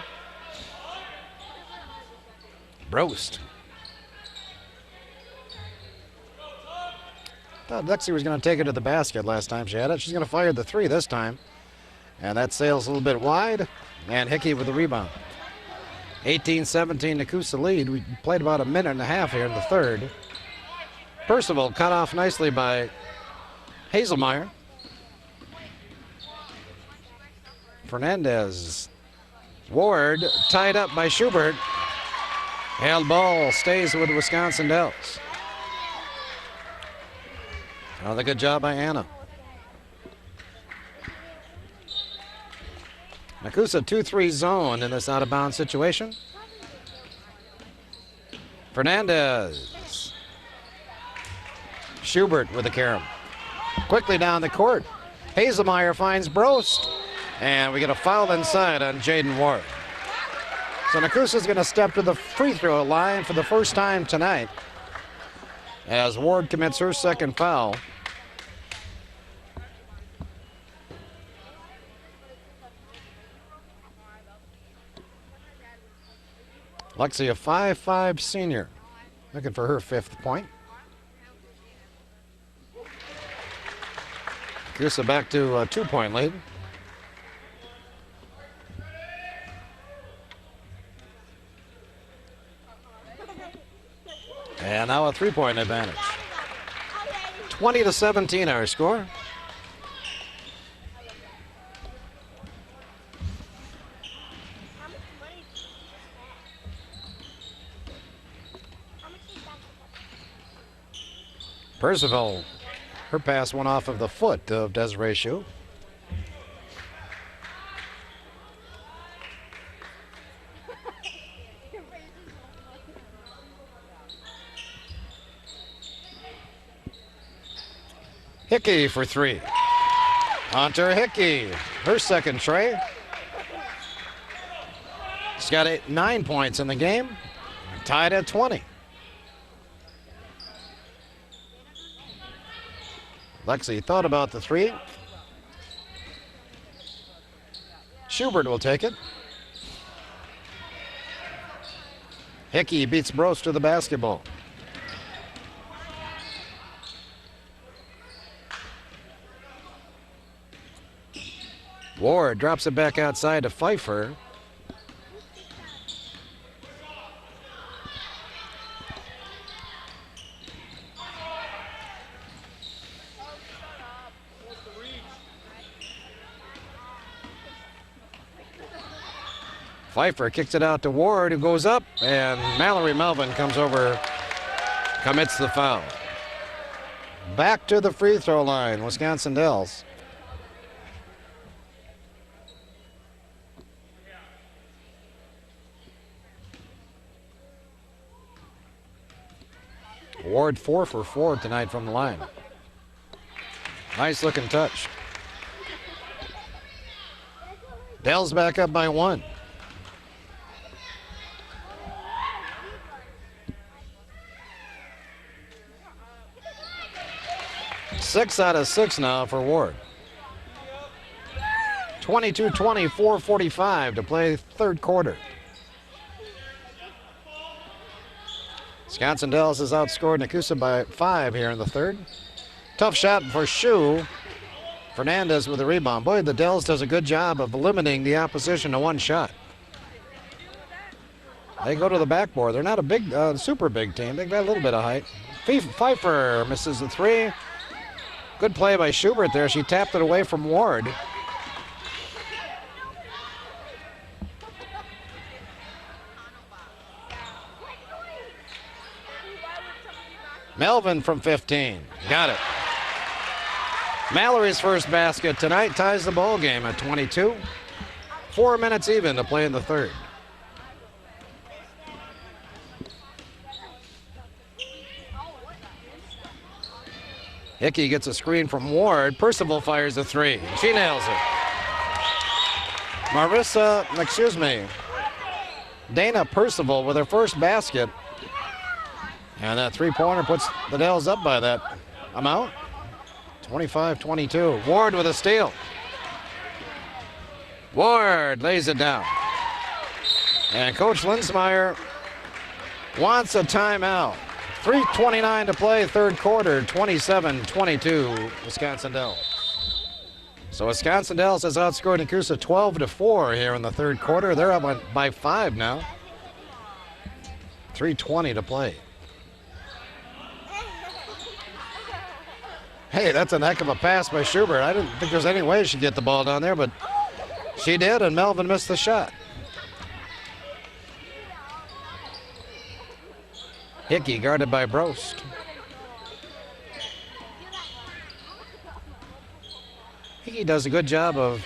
Speaker 1: Brost. Thought Lexi was going to take it to the basket last time she had it. She's going to fire the three this time. And that sails a little bit wide. And Hickey with the rebound. 18-17 Nekoosa lead. We played about a minute and a half here in the third. Percival cut off nicely by Hazelmeyer. Fernandez. Ward tied up by Schubert. Held ball stays with Wisconsin Dells. Another good job by Anna. Nekoosa 2-3 zone in this out-of-bounds situation. Fernandez. Schubert with the carom. Quickly down the court. Hazelmeyer finds Brost. And we get a foul inside on Jaden Ward. So Nekoosa's going to step to the free throw line for the first time tonight as Ward commits her second foul. Lexi, a 5'5" senior, looking for her fifth point. Nekoosa back to a 2-point lead. And now a 3-point advantage. 20-17 our score. Percival, her pass went off of the foot of Desiree Shue. Hickey for three. Hunter Hickey, her second tray. She's got 9 points in the game, tied at 20. Lexi thought about the three. Schubert will take it. Hickey beats Brost to the basketball. Ward drops it back outside to Pfeiffer. Pfeiffer kicks it out to Ward, who goes up, and Mallory Melvin comes over, commits the foul. Back to the free throw line, Wisconsin Dells. Ward 4 for 4 tonight from the line. Nice looking touch. Dells back up by 1. Six out of 6 now for Ward. 22-20, 4:45 to play third quarter. Wisconsin Dells has outscored Nekoosa by 5 here in the third. Tough shot for Shue. Fernandez with the rebound. Boy, the Dells does a good job of limiting the opposition to one shot. They go to the backboard. They're not a big, super big team. They've got a little bit of height. Pfeiffer misses the three. Good play by Schubert there. She tapped it away from Ward. Melvin from 15. Got it. Mallory's first basket tonight ties the ball game at 22. 4 minutes even to play in the third. Hickey gets a screen from Ward. Percival fires a three. She nails it. Dana Percival with her first basket. And that three-pointer puts the Dells up by that amount. 25-22. Ward with a steal. Ward lays it down. And Coach Linsmeyer wants a timeout. 3:29 to play, third quarter, 27-22, Wisconsin Dells. So Wisconsin Dells has outscored Nekoosa 12-4 here in the third quarter. They're up by 5 now. 3:20 to play. Hey, that's a heck of a pass by Schubert. I didn't think there's any way she'd get the ball down there, but she did, and Melvin missed the shot. Hickey guarded by Brost. Hickey does a good job of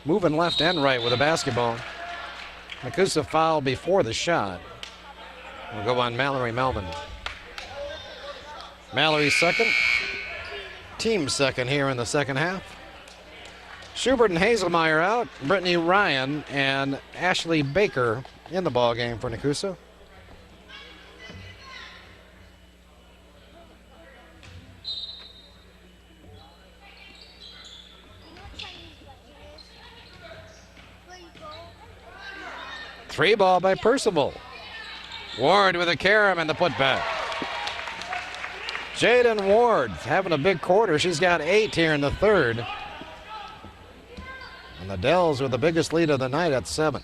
Speaker 1: moving left and right with a basketball. Nekoosa foul before the shot. We'll go on Mallory Melvin. Mallory second. Team second here in the second half. Schubert and Hazelmeyer out. Brittany Ryan and Ashley Baker in the ball game for Nekoosa. Three ball by Percival. Ward with a carom and the putback. Jaden Ward having a big quarter. She's got 8 here in the third. And the Dells with the biggest lead of the night at 7.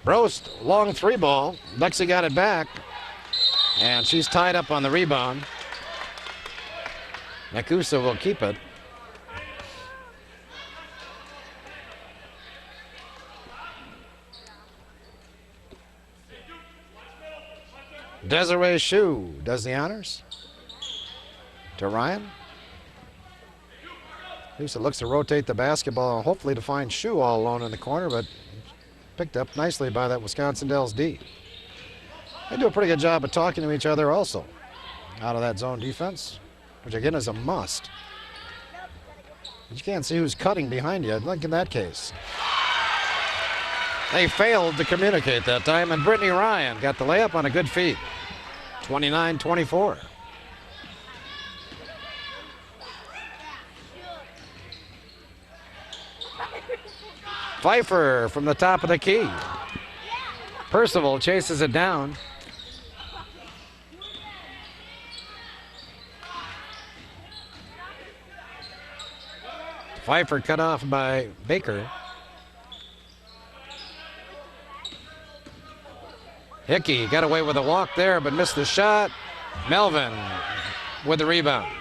Speaker 1: Brost, long 3 ball. Lexi got it back. And she's tied up on the rebound. Nekoosa will keep it. Desiree Shue does the honors. To Ryan. Nekoosa looks to rotate the basketball, hopefully to find Shue all alone in the corner, but picked up nicely by that Wisconsin Dells D. They do a pretty good job of talking to each other also out of that zone defense, which again is a must. But you can't see who's cutting behind you, like in that case. They failed to communicate that time, and Brittany Ryan got the layup on a good feed. 29-24. Pfeiffer from the top of the key. Percival chases it down. Pfeiffer cut off by Baker. Hickey got away with a walk there, but missed the shot. Melvin with the rebound.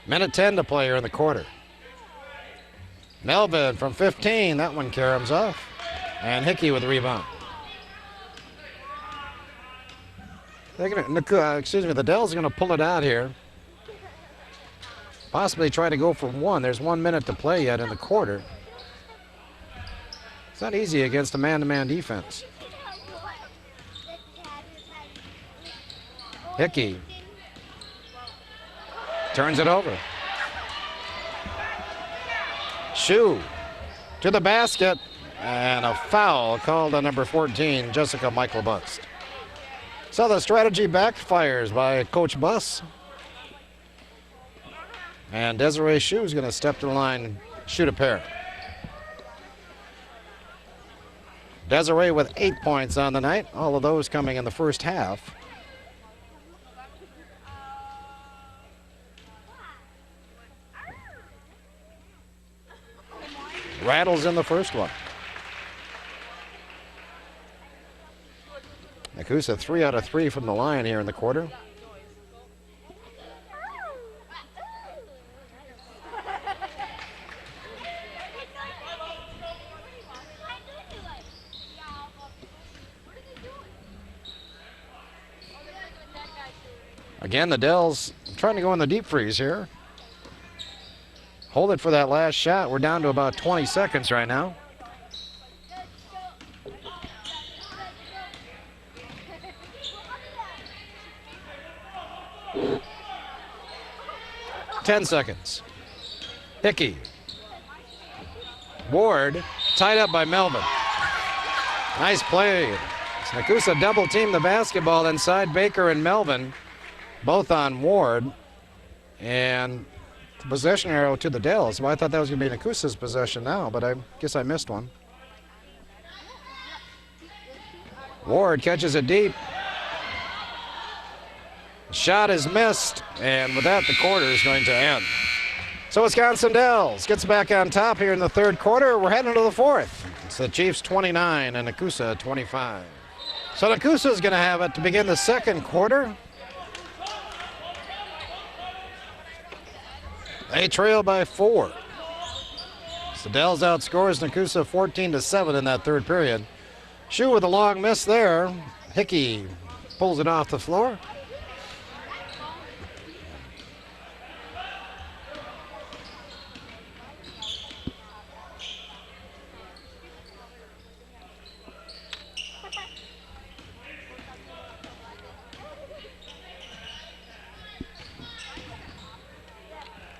Speaker 1: Minute 10 to play here in the quarter. Melvin from 15, that one caroms off. And Hickey with the rebound. They're gonna, the Dells are going to pull it out here. Possibly try to go for one. There's 1 minute to play yet in the quarter. It's not easy against a man-to-man defense. Hickey turns it over. Shue to the basket, and a foul called on number 14, Jessica Michael Bust. So the strategy backfires by Coach Buss. And Desiree Shue is going to step to the line and shoot a pair. Desiree with 8 points on the night, all of those coming in the first half. Rattles in the first one. Nekoosa 3 out of 3 from the line here in the quarter. Again, the Dells trying to go in the deep freeze here. Hold it for that last shot. We're down to about 20 seconds right now. Ten seconds. Hickey. Ward tied up by Melvin. Nice play Nekoosa double teamed the basketball inside. Baker and Melvin both on Ward. And the possession arrow to the Dells. Well, I thought that was going to be Nekoosa's possession now, but I guess I missed one. Ward catches it deep. Shot is missed, and with that, the quarter is going to end. So Wisconsin Dells gets back on top here in the third quarter. We're heading to the fourth. It's the Chiefs 29 and Nekoosa 25. So Nekoosa is going to have it to begin the second quarter. They trail by 4. So Dells outscores Nekoosa 14-7 in that third period. Shu with a long miss there. Hickey pulls it off the floor.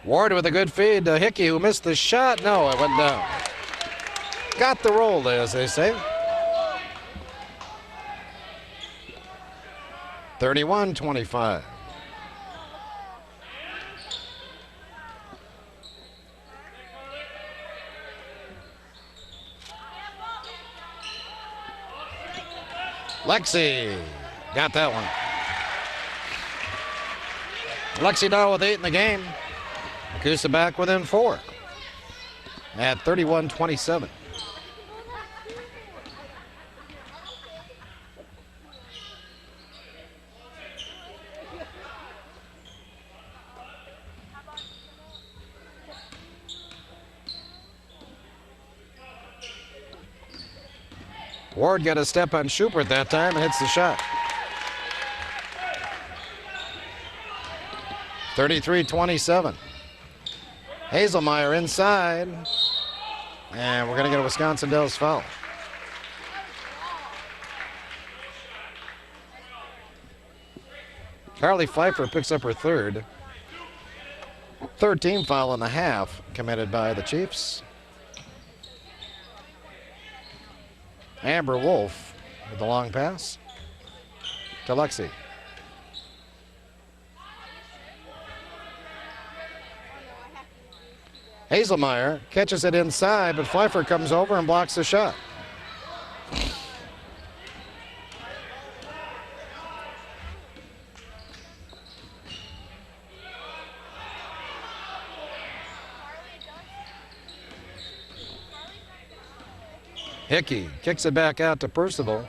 Speaker 1: Ward with a good feed to Hickey, who missed the shot. No, it went down. Got the roll, as they say. 31-25. Lexi got that one. Lexi now with 8 in the game. Nekoosa back within 4 at 31-27. Ward got a step on Schubert that time and hits the shot. 33-27. Hazelmeyer inside. And we're going to get a Wisconsin Dells foul. Carly Pfeiffer picks up her third. Third team foul in the half committed by the Chiefs. Amber Wolf with the long pass to Lexi. Hazelmeyer catches it inside, but Pfeiffer comes over and blocks the shot. Hickey kicks it back out to Percival.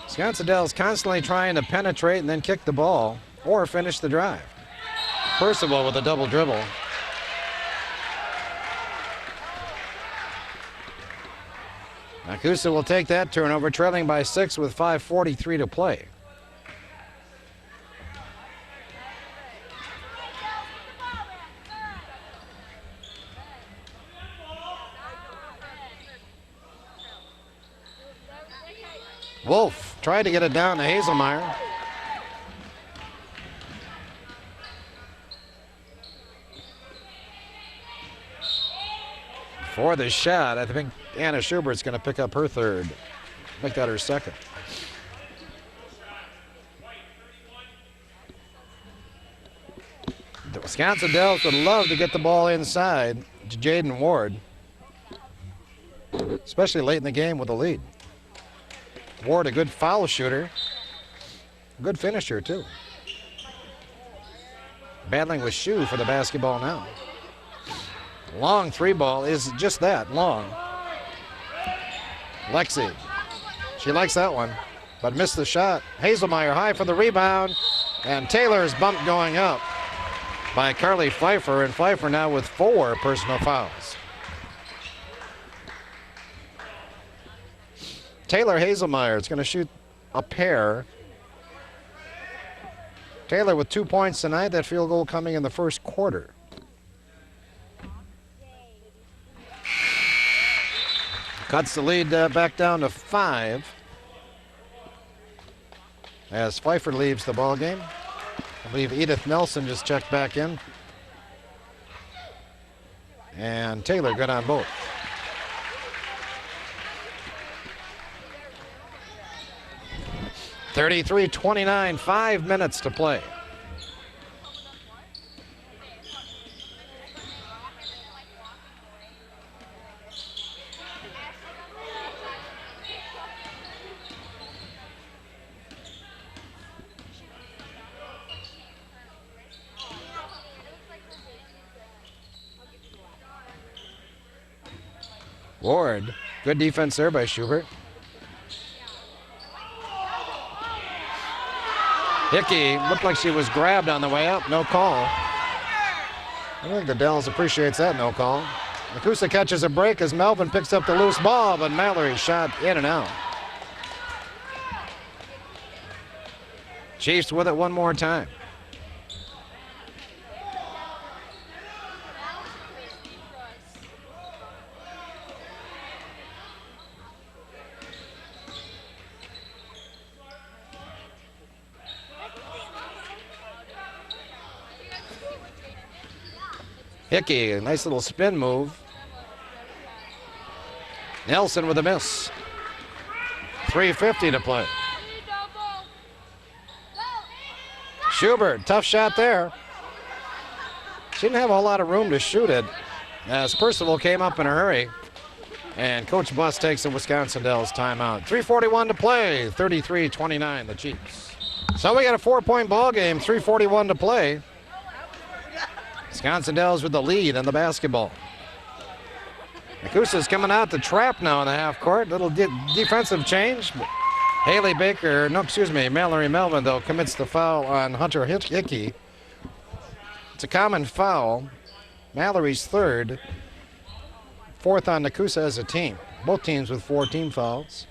Speaker 1: Wisconsin Dells constantly trying to penetrate and then kick the ball or finish the drive. Percival with a double dribble. Nekoosa will take that turnover, trailing by 6 with 5:43 to play. Wolf tried to get it down to Hazelmeyer. For the shot, I think Anna Schubert's going to pick up her third, make that her second. The Wisconsin Dells would love to get the ball inside to Jaden Ward, especially late in the game with a lead. Ward, a good foul shooter, a good finisher too. Battling with Shu for the basketball now. Long three ball is just that, long. Lexi, she likes that one, but missed the shot. Hazelmeyer high for the rebound, and Taylor's bumped going up by Carly Pfeiffer, and Pfeiffer now with 4 personal fouls. Taylor Hazelmeyer is going to shoot a pair. Taylor with 2 points tonight, that field goal coming in the first quarter. Cuts the lead back down to 5 as Pfeiffer leaves the ball game. I believe Edith Nelson just checked back in. And Taylor good on both. 33-29, 5 minutes to play. Ward, good defense there by Schubert. Hickey looked like she was grabbed on the way up, no call. I think the Dells appreciates that no call. Nekoosa catches a break as Melvin picks up the loose ball, but Mallory shot in and out. Chiefs with it one more time. Hickey, a nice little spin move. Nelson with a miss. 3:50 to play. Schubert, tough shot there. She didn't have a whole lot of room to shoot it as Percival came up in a hurry. And Coach Buss takes the Wisconsin Dells timeout. 3:41 to play, 33-29 the Chiefs. So we got a 4-point ball game, 3:41 to play. Wisconsin Dells with the lead in the basketball. Nekoosa's coming out the trap now in the half court. Little defensive change. Mallory Melvin, though, commits the foul on Hunter Hickey. It's a common foul. Mallory's third. Fourth on Nekoosa as a team. Both teams with 4 team fouls.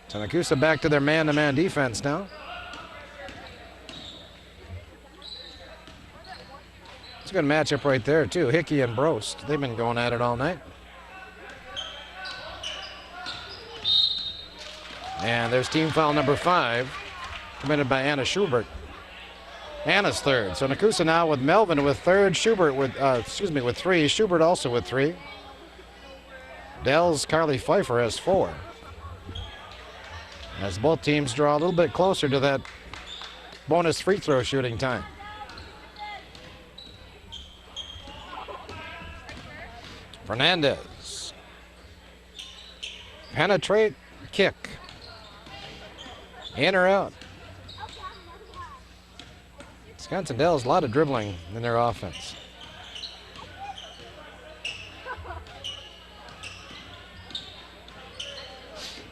Speaker 1: So Nekoosa back to their man-to-man defense now. It's a good matchup right there, too. Hickey and Brost. They've been going at it all night. And there's team foul number 5, committed by Anna Schubert. Anna's third. So Nekoosa now with Melvin with third, Schubert with 3, Schubert also with 3. Dells, Carly Pfeiffer has 4. As both teams draw a little bit closer to that bonus free throw shooting time. Fernandez. Penetrate, kick. In or out. Wisconsin Dells, a lot of dribbling in their offense.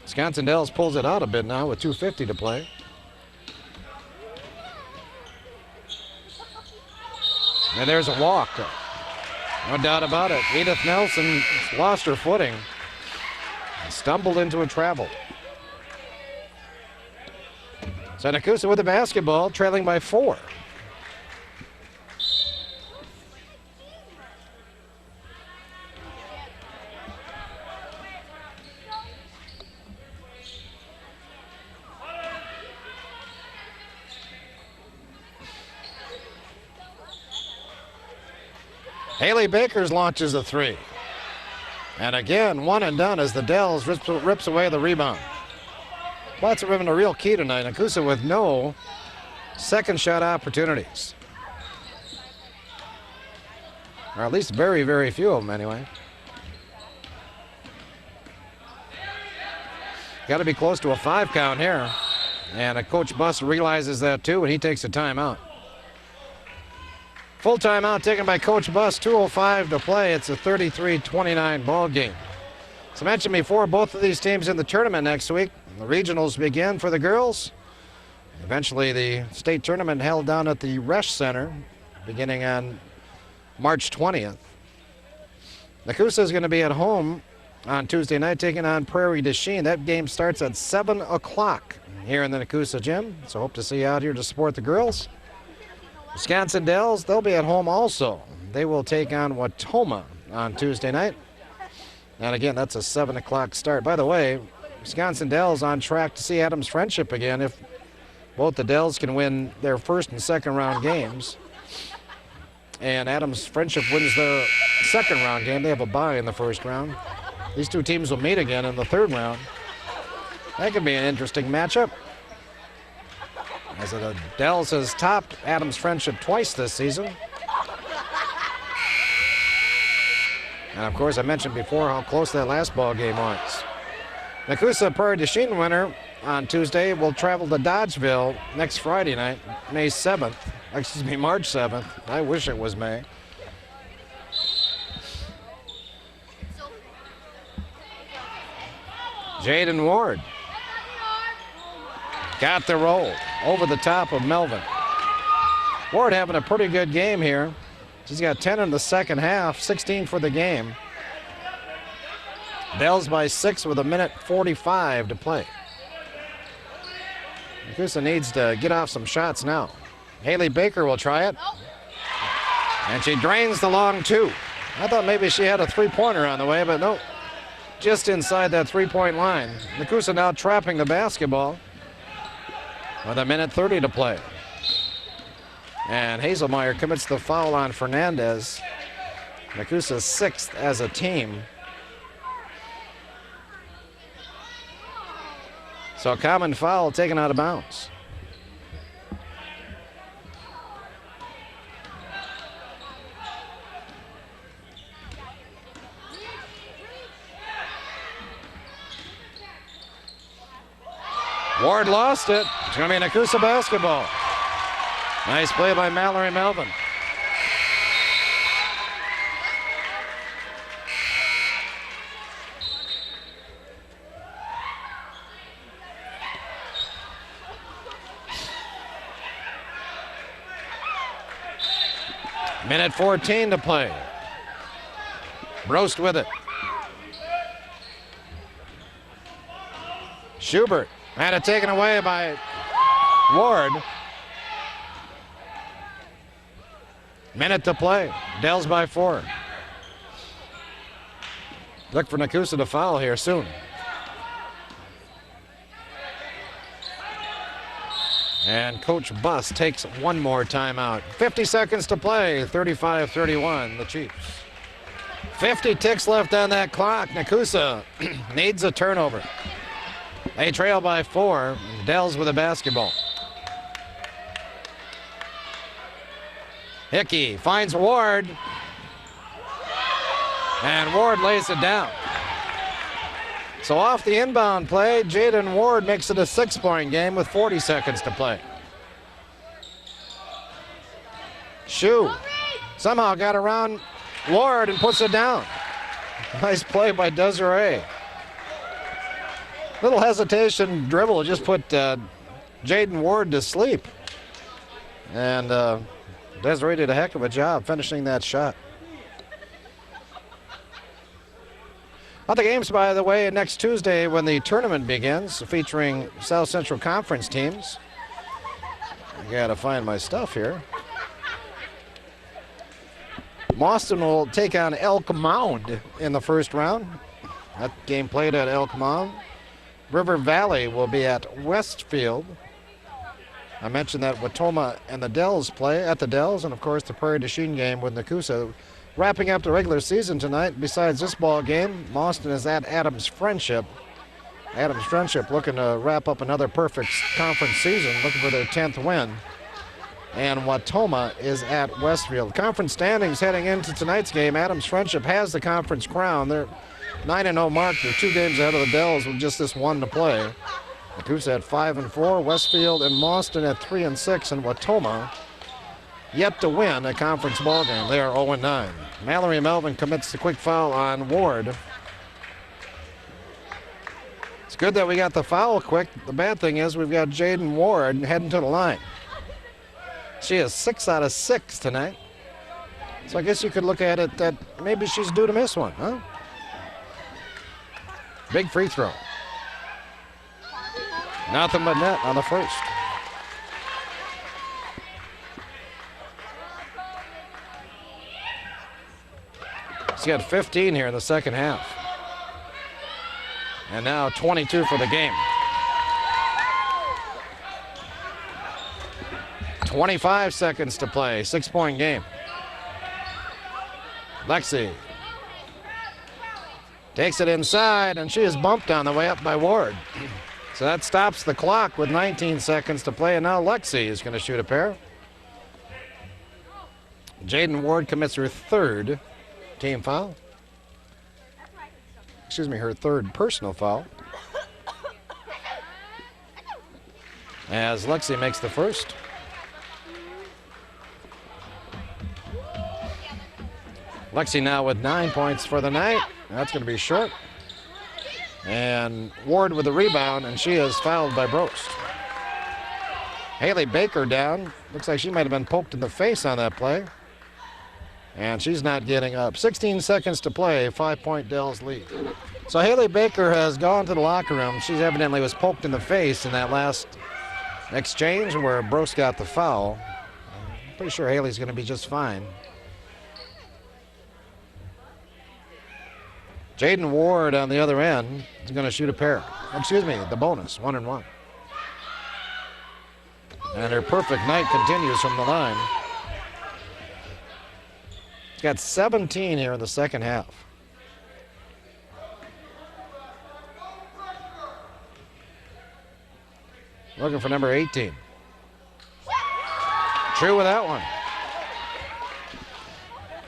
Speaker 1: Wisconsin Dells pulls it out a bit now with 2:50 to play. And there's a walk. No doubt about it. Edith Nelson lost her footing and stumbled into a travel. So Nekoosa with the basketball, trailing by 4. Haley Bakers launches a 3. And again, one and done as the Dells rips away the rebound. Lots of having a real key tonight. Nekoosa with no second shot opportunities. Or at least very, very few of them anyway. Got to be close to a 5 count here. And Coach Buss realizes that too, and he takes a timeout. Full timeout taken by Coach Buss, 2:05 to play. It's a 33-29 ball game. As I mentioned before, both of these teams in the tournament next week. The regionals begin for the girls. Eventually, the state tournament held down at the Resch Center beginning on March 20th. Nekoosa is going to be at home on Tuesday night taking on Prairie du Chien. That game starts at 7 o'clock here in the Nekoosa gym. So hope to see you out here to support the girls. Wisconsin Dells, they'll be at home also. They will take on Watoma on Tuesday night. And again, that's a 7 o'clock start. By the way, Wisconsin Dells on track to see Adams Friendship again if both the Dells can win their first and second round games. And Adams Friendship wins their second round game. They have a bye in the first round. These two teams will meet again in the third round. That could be an interesting matchup, as the Dells has topped Adams Friendship twice this season. And of course, I mentioned before how close that last ball game was. Nekoosa Prairie du Chien winner on Tuesday will travel to Dodgeville next Friday night, March 7th. I wish it was May. Jaden Ward got the roll over the top of Melvin. Ward having a pretty good game here. She's got 10 in the second half, 16 for the game. Dells by 6 with 1:45 to play. Nekoosa needs to get off some shots now. Haley Baker will try it. And she drains the long two. I thought maybe she had a three-pointer on the way, but no. Just inside that three-point line. Nekoosa now trapping the basketball with 1:30 to play. And Hazelmeyer commits the foul on Fernandez. Nekoosa's 6th as a team. So a common foul taken out of bounds. Ward lost it. It's going to be Nekoosa basketball. Nice play by Mallory Melvin. Minute 14 to play. Roast with it. Schubert had it taken away by Ward. Minute to play. Dells by 4. Look for Nekoosa to foul here soon. And Coach Buss takes one more timeout. 50 seconds to play, 35-31, the Chiefs. 50 ticks left on that clock. Nekoosa needs a turnover. They trail by 4. Dells with a basketball. Hickey finds Ward. And Ward lays it down. So off the inbound play, Jaden Ward makes it a 6-point game with 40 seconds to play. Shue somehow got around Ward and puts it down. Nice play by Desiree. Little hesitation dribble just put Jaden Ward to sleep. And Desiree did a heck of a job finishing that shot. Other games, by the way, next Tuesday when the tournament begins, featuring South Central Conference teams. I gotta find my stuff here. Boston will take on Elk Mound in the first round. That game played at Elk Mound. River Valley will be at Westfield. I mentioned that Watoma and the Dells play at the Dells, and of course the Prairie du Chien game with Nekoosa. Wrapping up the regular season tonight, besides this ball game, Boston is at Adams Friendship. Adams Friendship looking to wrap up another perfect conference season, looking for their 10th win. And Watoma is at Westfield. Conference standings heading into tonight's game. Adams Friendship has the conference crown. They're 9-0 mark. They're 2 games ahead of the Dells with just this one to play. Nekoosa at 5-4. Westfield and Boston at 3-6. And Watoma yet to win a conference ball game. They are 0-9. Mallory Melvin commits the quick foul on Ward. It's good that we got the foul quick. The bad thing is we've got Jaden Ward heading to the line. She is 6 out of 6 tonight. So I guess you could look at it that maybe she's due to miss one, huh? Big free throw. Nothing but net on the first. She's got 15 here in the second half. And now 22 for the game. 25 seconds to play, 6-point game. Lexi Takes it inside, and she is bumped on the way up by Ward. So that stops the clock with 19 seconds to play, and now Lexi is going to shoot a pair. Jaden Ward commits her third team foul. Excuse me, her third personal foul. As Lexi makes the first. Lexi now with 9 points for the night. That's going to be short. And Ward with the rebound, and she is fouled by Brost. Haley Baker down. Looks like she might have been poked in the face on that play. And she's not getting up. 16 seconds to play, 5-point Dells lead. So Haley Baker has gone to the locker room. She evidently was poked in the face in that last exchange where Brost got the foul. I'm pretty sure Haley's going to be just fine. Jaden Ward on the other end is going to shoot a pair. Excuse me, the bonus, 1 and 1. And her perfect night continues from the line. She's got 17 here in the second half. Looking for number 18. True with that one.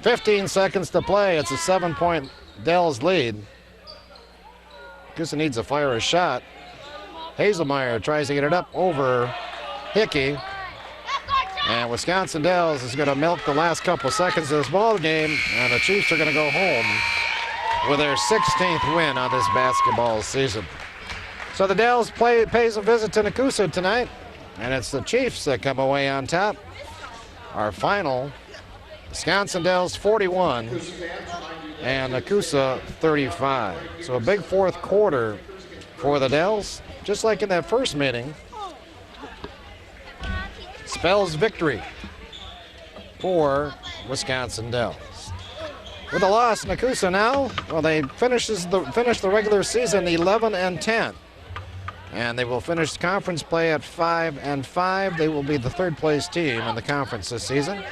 Speaker 1: 15 seconds to play. It's a 7-point Dells lead. Nekoosa needs to fire a shot. Hazelmeyer tries to get it up over Hickey. And Wisconsin Dells is going to milk the last couple seconds of this ball game, and the Chiefs are going to go home with their 16th win on this basketball season. So the Dells pays a visit to Nekoosa tonight, and it's the Chiefs that come away on top. Our final, Wisconsin Dells 41 and Nekoosa 35. So a big fourth quarter for the Dells, just like in that first meeting. Spells victory for Wisconsin Dells. With a loss, Nekoosa now, well, they finish the regular season 11-10. And they will finish conference play at 5-5. They will be the third place team in the conference this season.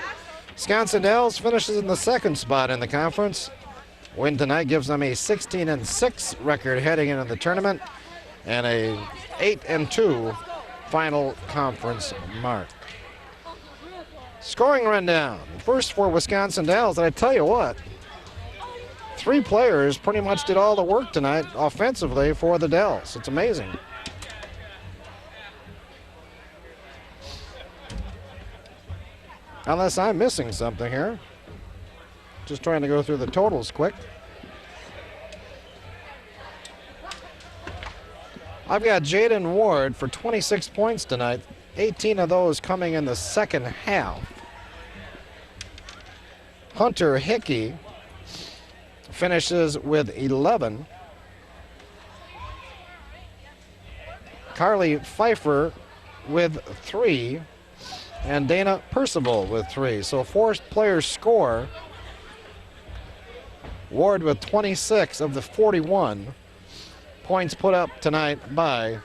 Speaker 1: Wisconsin Dells finishes in the second spot in the conference. Win tonight gives them a 16-6 record heading into the tournament and a 8-2 final conference mark. Scoring rundown. First for Wisconsin Dells, and I tell you what, 3 players pretty much did all the work tonight offensively for the Dells. It's amazing. Unless I'm missing something here. Just trying to go through the totals quick. I've got Jaden Ward for 26 points tonight, 18 of those coming in the second half. Hunter Hickey finishes with 11. Carly Pfeiffer with 3. And Dana Percival with 3. So 4 players score. Ward with 26 of the 41 points put up tonight by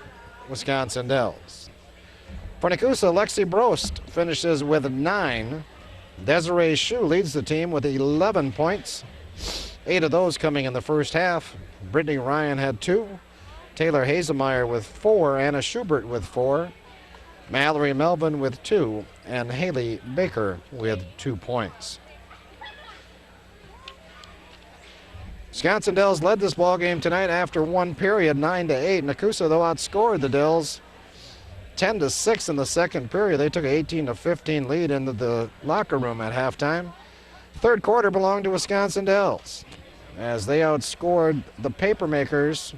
Speaker 1: Wisconsin Dells. For Nekoosa, Lexi Brost finishes with 9. Desiree Shue leads the team with 11 points. 8 of those coming in the first half. Brittany Ryan had 2. Taylor Hazelmeyer with 4. Anna Schubert with 4. Mallory Melvin with 2. And Haley Baker with 2 points. Wisconsin Dells led this ball game tonight after one period, 9-8. Nekoosa, though, outscored the Dells 10-6 in the second period. They took an 18-15 lead into the locker room at halftime. Third quarter belonged to Wisconsin Dells as they outscored the Papermakers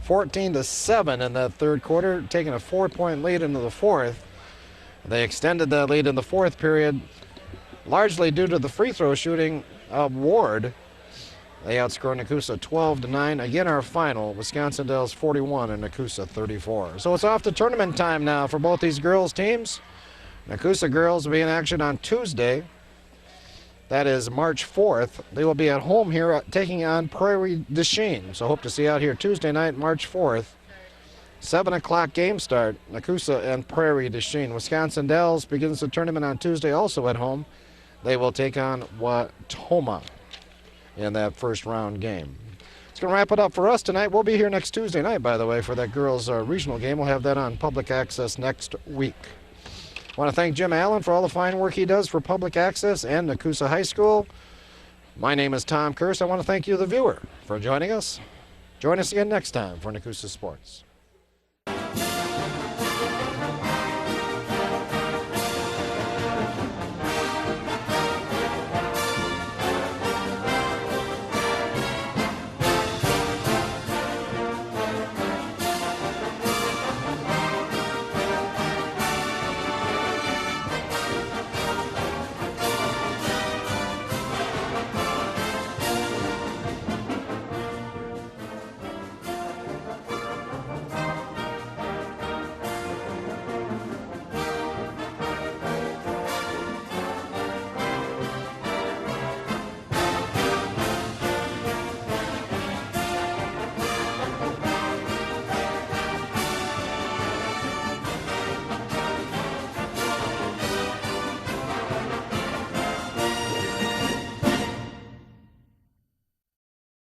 Speaker 1: 14-7 in that third quarter, taking a 4-point lead into the fourth. They extended that lead in the fourth period, largely due to the free throw shooting of Ward. They outscored Nekoosa 12-9. Again, our final, Wisconsin Dells 41 and Nekoosa 34. So it's off to tournament time now for both these girls' teams. Nekoosa girls will be in action on Tuesday. That is March 4th. They will be at home here taking on Prairie du Chien. So hope to see you out here Tuesday night, March 4th. 7 o'clock game start, Nekoosa and Prairie du Chien. Wisconsin Dells begins the tournament on Tuesday also at home. They will take on Watoma in that first round game. It's going to wrap it up for us tonight. We'll be here next Tuesday night, by the way, for that girls' regional game. We'll have that on public access next week. I want to thank Jim Allen for all the fine work he does for public access and Nekoosa High School. My name is Tom Kirst. I want to thank you, the viewer, for joining us. Join us again next time for Nekoosa Sports.